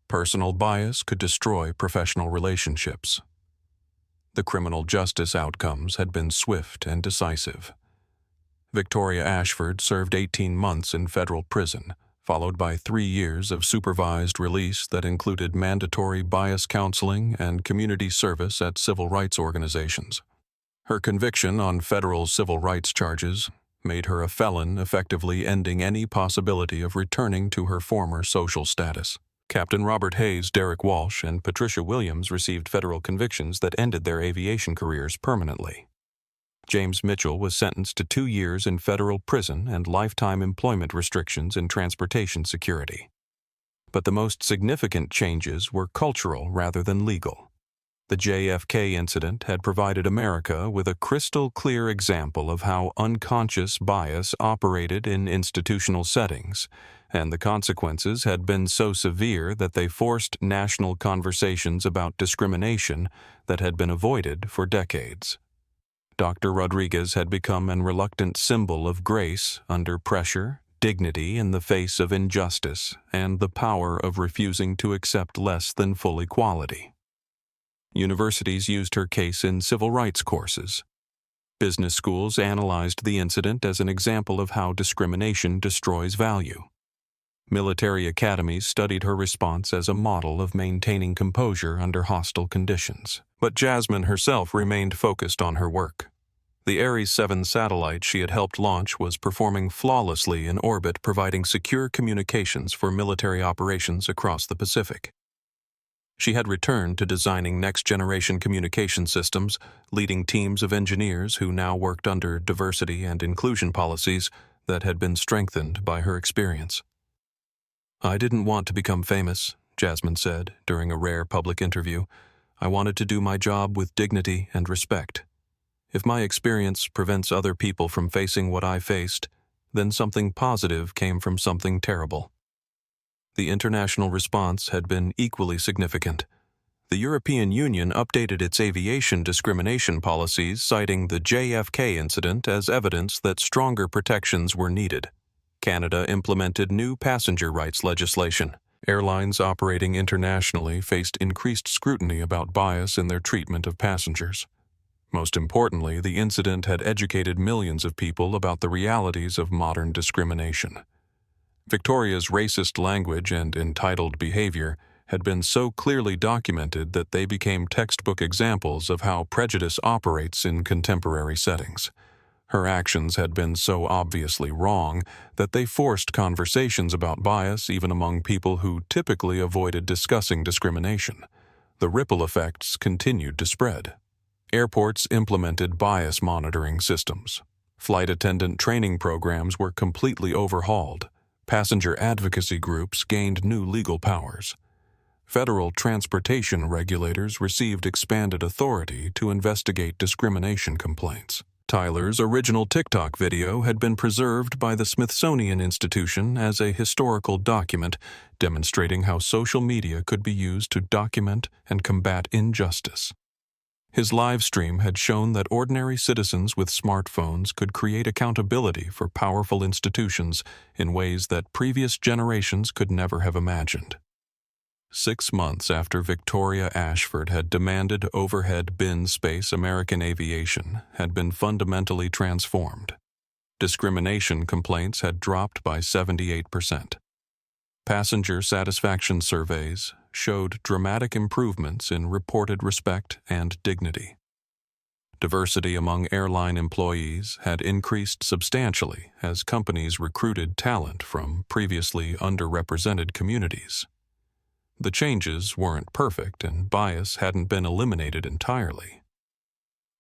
Personal bias could destroy professional relationships. The criminal justice outcomes had been swift and decisive. Victoria Ashford served 18 months in federal prison, followed by 3 years of supervised release that included mandatory bias counseling and community service at civil rights organizations. Her conviction on federal civil rights charges made her a felon, effectively ending any possibility of returning to her former social status. Captain Robert Hayes, Derek Walsh, and Patricia Williams received federal convictions that ended their aviation careers permanently. James Mitchell was sentenced to 2 years in federal prison and lifetime employment restrictions in transportation security. But the most significant changes were cultural rather than legal. The JFK incident had provided America with a crystal-clear example of how unconscious bias operated in institutional settings, and the consequences had been so severe that they forced national conversations about discrimination that had been avoided for decades. Dr. Rodriguez had become an reluctant symbol of grace under pressure, dignity in the face of injustice, and the power of refusing to accept less than full equality. Universities used her case in civil rights courses. Business schools analyzed the incident as an example of how discrimination destroys value. Military academies studied her response as a model of maintaining composure under hostile conditions. But Jasmine herself remained focused on her work. The Ares 7 satellite she had helped launch was performing flawlessly in orbit, providing secure communications for military operations across the Pacific. She had returned to designing next-generation communication systems, leading teams of engineers who now worked under diversity and inclusion policies that had been strengthened by her experience. "I didn't want to become famous," Jasmine said during a rare public interview. "I wanted to do my job with dignity and respect. If my experience prevents other people from facing what I faced, then something positive came from something terrible." The international response had been equally significant. The European Union updated its aviation discrimination policies, citing the JFK incident as evidence that stronger protections were needed. Canada implemented new passenger rights legislation. Airlines operating internationally faced increased scrutiny about bias in their treatment of passengers. Most importantly, the incident had educated millions of people about the realities of modern discrimination. Victoria's racist language and entitled behavior had been so clearly documented that they became textbook examples of how prejudice operates in contemporary settings. Her actions had been so obviously wrong that they forced conversations about bias even among people who typically avoided discussing discrimination. The ripple effects continued to spread. Airports implemented bias monitoring systems. Flight attendant training programs were completely overhauled. Passenger advocacy groups gained new legal powers. Federal transportation regulators received expanded authority to investigate discrimination complaints. Tyler's original TikTok video had been preserved by the Smithsonian Institution as a historical document demonstrating how social media could be used to document and combat injustice. His live stream had shown that ordinary citizens with smartphones could create accountability for powerful institutions in ways that previous generations could never have imagined. 6 months after Victoria Ashford had demanded overhead bin space, American aviation had been fundamentally transformed. Discrimination complaints had dropped by 78%. Passenger satisfaction surveys showed dramatic improvements in reported respect and dignity. Diversity among airline employees had increased substantially as companies recruited talent from previously underrepresented communities. The changes weren't perfect and bias hadn't been eliminated entirely.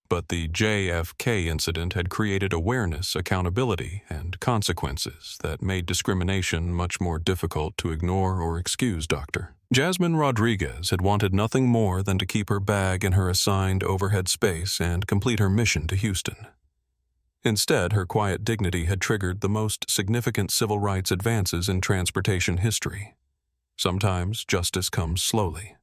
But the JFK incident had created awareness, accountability, and consequences that made discrimination much more difficult to ignore or excuse. Dr. Jasmine Rodriguez had wanted nothing more than to keep her bag in her assigned overhead space and complete her mission to Houston. Instead, her quiet dignity had triggered the most significant civil rights advances in transportation history. Sometimes justice comes slowly.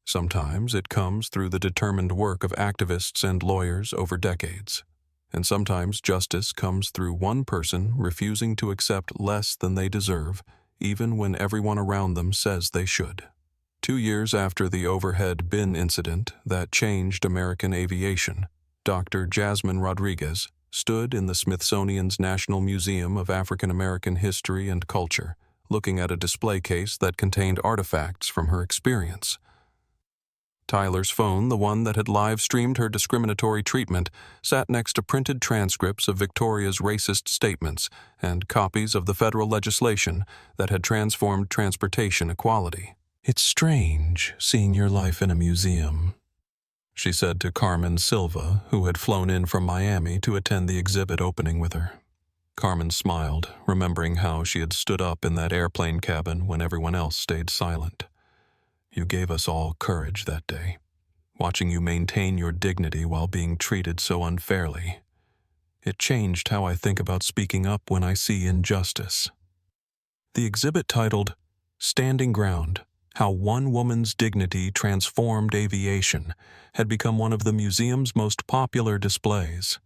Sometimes it comes through the determined work of activists and lawyers over decades. And sometimes justice comes through one person refusing to accept less than they deserve, even when everyone around them says they should. 2 years after the overhead bin incident that changed American aviation, Dr. Jasmine Rodriguez stood in the Smithsonian's National Museum of African American History and Culture, looking at a display case that contained artifacts from her experience. Tyler's phone, the one that had live-streamed her discriminatory treatment, sat next to printed transcripts of Victoria's racist statements and copies of the federal legislation that had transformed transportation equality. "It's strange seeing your life in a museum," she said to Carmen Silva, who had flown in from Miami to attend the exhibit opening with her. Carmen smiled, remembering how she had stood up in that airplane cabin when everyone else stayed silent. "You gave us all courage that day, watching you maintain your dignity while being treated so unfairly. It changed how I think about speaking up when I see injustice." The exhibit, titled "Standing Ground: How One Woman's Dignity Transformed Aviation," had become one of the museum's most popular displays.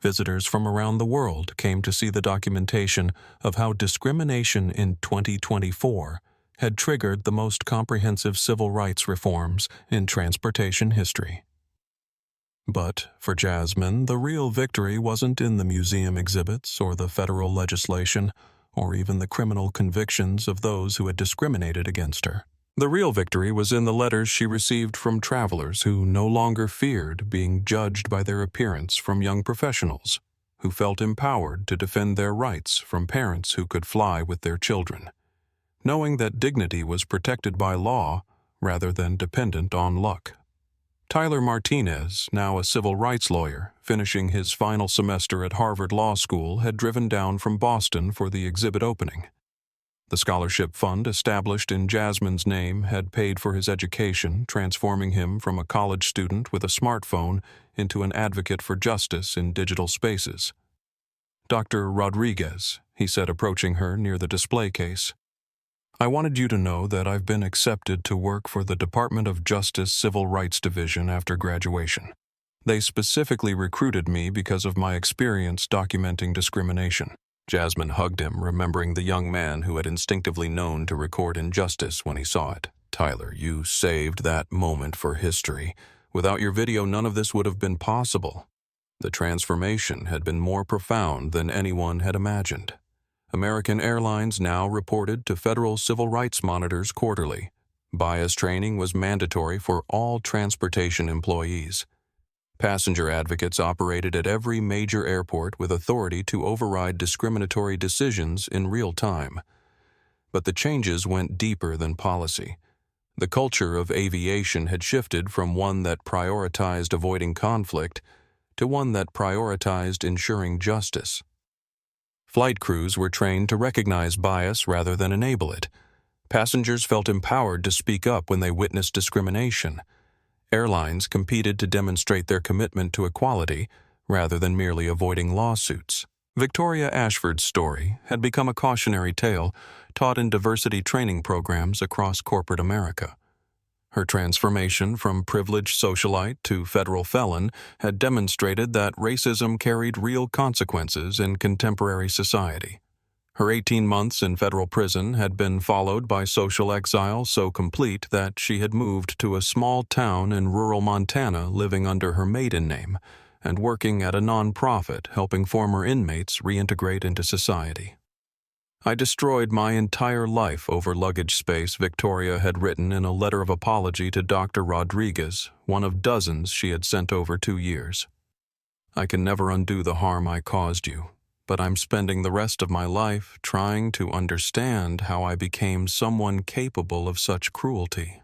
Visitors from around the world came to see the documentation of how discrimination in 2024 had triggered the most comprehensive civil rights reforms in transportation history. But for Jasmine, the real victory wasn't in the museum exhibits or the federal legislation or even the criminal convictions of those who had discriminated against her. The real victory was in the letters she received from travelers who no longer feared being judged by their appearance, from young professionals who felt empowered to defend their rights from parents who could fly with their children, knowing that dignity was protected by law rather than dependent on luck. Tyler Martinez, now a civil rights lawyer, finishing his final semester at Harvard Law School, had driven down from Boston for the exhibit opening. The scholarship fund established in Jasmine's name had paid for his education, transforming him from a college student with a smartphone into an advocate for justice in digital spaces. "Dr. Rodriguez," he said, approaching her near the display case, "I wanted you to know that I've been accepted to work for the Department of Justice Civil Rights Division after graduation. They specifically recruited me because of my experience documenting discrimination." Jasmine hugged him, remembering the young man who had instinctively known to record injustice when he saw it. "Tyler, you saved that moment for history. Without your video, none of this would have been possible." The transformation had been more profound than anyone had imagined. American Airlines now reported to federal civil rights monitors quarterly, Bias training was mandatory for all transportation employees. Passenger advocates operated at every major airport with authority to override discriminatory decisions in real time. But the changes went deeper than policy. The culture of aviation had shifted from one that prioritized avoiding conflict to one that prioritized ensuring justice. Flight crews were trained to recognize bias rather than enable it. Passengers felt empowered to speak up when they witnessed discrimination. Airlines competed to demonstrate their commitment to equality rather than merely avoiding lawsuits. Victoria Ashford's story had become a cautionary tale taught in diversity training programs across corporate America. Her transformation from privileged socialite to federal felon had demonstrated that racism carried real consequences in contemporary society. Her 18 months in federal prison had been followed by social exile so complete that she had moved to a small town in rural Montana, living under her maiden name and working at a nonprofit helping former inmates reintegrate into society. "I destroyed my entire life over luggage space," Victoria had written in a letter of apology to Dr. Rodriguez, one of dozens she had sent over 2 years. "I can never undo the harm I caused you, but I'm spending the rest of my life trying to understand how I became someone capable of such cruelty."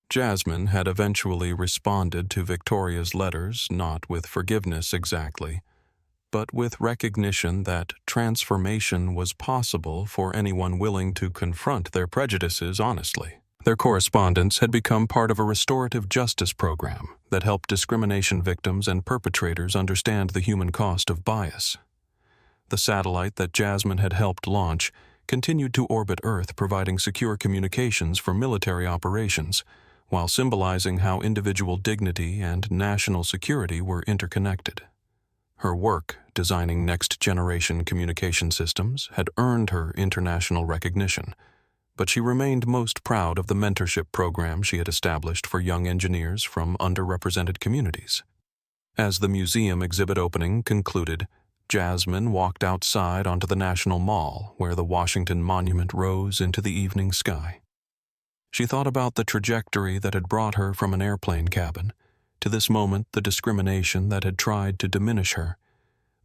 Jasmine had eventually responded to Victoria's letters, not with forgiveness exactly, but with recognition that transformation was possible for anyone willing to confront their prejudices honestly. Their correspondence had become part of a restorative justice program that helped discrimination victims and perpetrators understand the human cost of bias. The satellite that Jasmine had helped launch continued to orbit Earth, providing secure communications for military operations, while symbolizing how individual dignity and national security were interconnected. Her work designing next-generation communication systems had earned her international recognition, but she remained most proud of the mentorship program she had established for young engineers from underrepresented communities. As the museum exhibit opening concluded, Jasmine walked outside onto the National Mall, where the Washington Monument rose into the evening sky. She thought about the trajectory that had brought her from an airplane cabin to this moment, the discrimination that had tried to diminish her,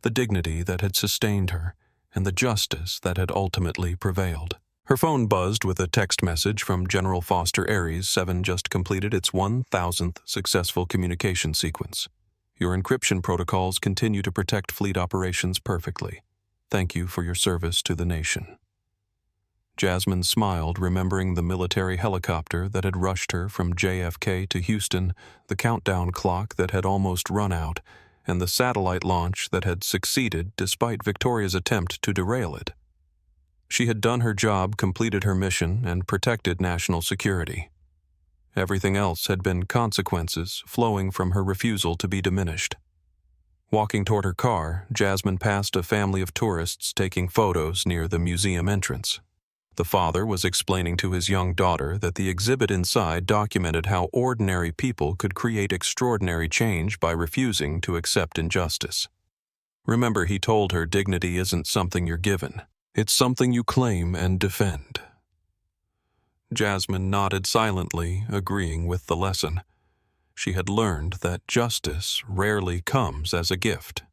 the dignity that had sustained her, and the justice that had ultimately prevailed. Her phone buzzed with a text message from General Foster Aries 7 just completed its 1,000th successful communication sequence. "Your encryption protocols continue to protect fleet operations perfectly. Thank you for your service to the nation." Jasmine smiled, remembering the military helicopter that had rushed her from JFK to Houston, the countdown clock that had almost run out, and the satellite launch that had succeeded despite Victoria's attempt to derail it. She had done her job, completed her mission, and protected national security. Everything else had been consequences flowing from her refusal to be diminished. Walking toward her car, Jasmine passed a family of tourists taking photos near the museum entrance. The father was explaining to his young daughter that the exhibit inside documented how ordinary people could create extraordinary change by refusing to accept injustice. "Remember," he told her, "dignity isn't something you're given. It's something you claim and defend." Jasmine nodded silently, agreeing with the lesson. She had learned that justice rarely comes as a gift.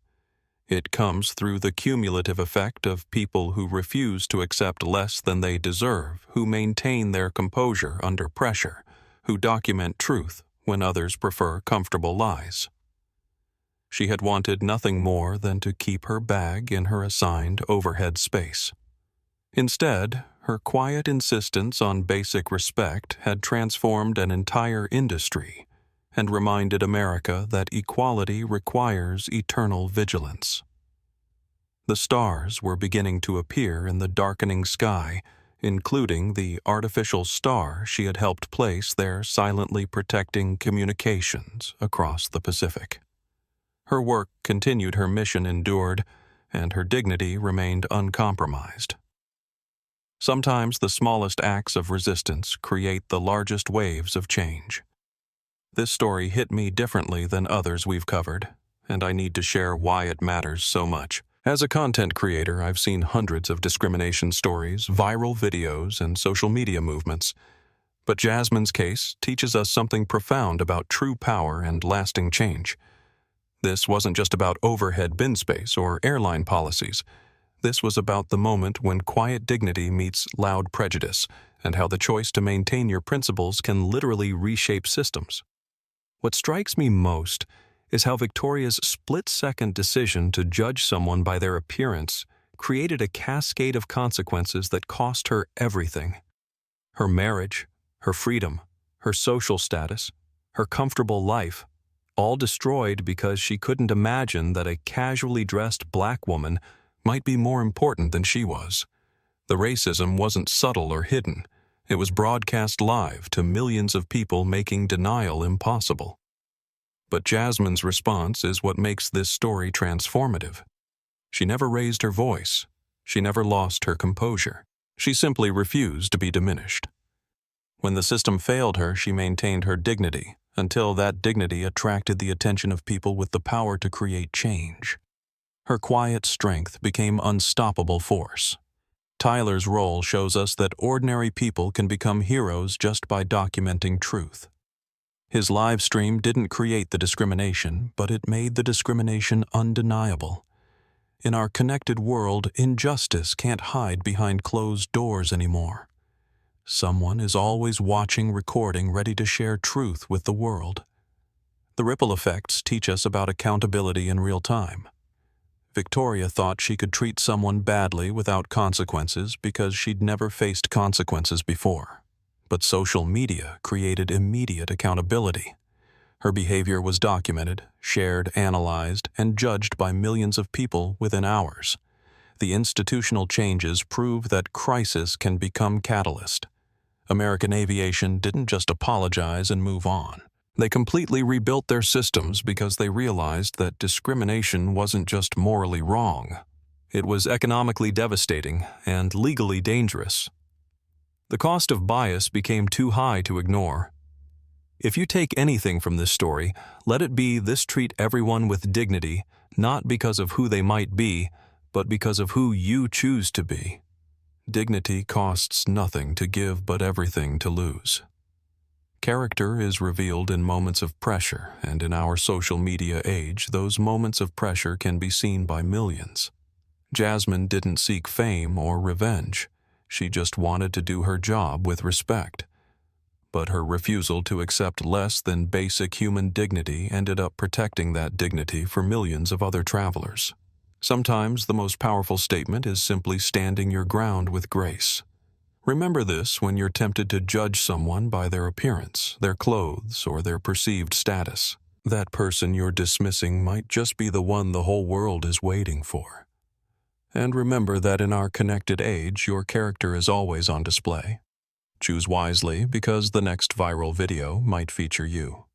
It comes through the cumulative effect of people who refuse to accept less than they deserve, who maintain their composure under pressure, who document truth when others prefer comfortable lies. She had wanted nothing more than to keep her bag in her assigned overhead space. Instead, her quiet insistence on basic respect had transformed an entire industry and reminded America that equality requires eternal vigilance. The stars were beginning to appear in the darkening sky, including the artificial star she had helped place there, silently protecting communications across the Pacific. Her work continued, her mission endured, and her dignity remained uncompromised. Sometimes the smallest acts of resistance create the largest waves of change. This story hit me differently than others we've covered, and I need to share why it matters so much. As a content creator, I've seen hundreds of discrimination stories, viral videos, and social media movements, But Jasmine's case teaches us something profound about true power and lasting change. This wasn't just about overhead bin space or airline policies. This was about the moment when quiet dignity meets loud prejudice, and how the choice to maintain your principles can literally reshape systems. What strikes me most is how Victoria's split-second decision to judge someone by their appearance created a cascade of consequences that cost her everything. Her marriage, her freedom, her social status, her comfortable life, all destroyed because she couldn't imagine that a casually dressed black woman might be more important than she was. The racism wasn't subtle or hidden. It was broadcast live to millions of people, making denial impossible. But Jasmine's response is what makes this story transformative. She never raised her voice. She never lost her composure. She simply refused to be diminished. When the system failed her, she maintained her dignity, until that dignity attracted the attention of people with the power to create change. Her quiet strength became unstoppable force. Tyler's role shows us that ordinary people can become heroes just by documenting truth. His live stream didn't create the discrimination, but it made the discrimination undeniable. In our connected world, injustice can't hide behind closed doors anymore. Someone is always watching, recording, ready to share truth with the world. The ripple effects teach us about accountability in real time. Victoria thought she could treat someone badly without consequences because she'd never faced consequences before. But social media created immediate accountability. Her behavior was documented, shared, analyzed, and judged by millions of people within hours. The institutional changes prove that crisis can become catalyst. American aviation didn't just apologize and move on. They completely rebuilt their systems because they realized that discrimination wasn't just morally wrong. It was economically devastating and legally dangerous. The cost of bias became too high to ignore. If you take anything from this story, let it be this: treat everyone with dignity, not because of who they might be, but because of who you choose to be. Dignity costs nothing to give but everything to lose. Character is revealed in moments of pressure, and in our social media age, those moments of pressure can be seen by millions. Jasmine didn't seek fame or revenge. She just wanted to do her job with respect. But her refusal to accept less than basic human dignity ended up protecting that dignity for millions of other travelers. Sometimes the most powerful statement is simply standing your ground with grace. Remember this when you're tempted to judge someone by their appearance, their clothes, or their perceived status. That person you're dismissing might just be the one the whole world is waiting for. And remember that in our connected age, your character is always on display. Choose wisely, because the next viral video might feature you.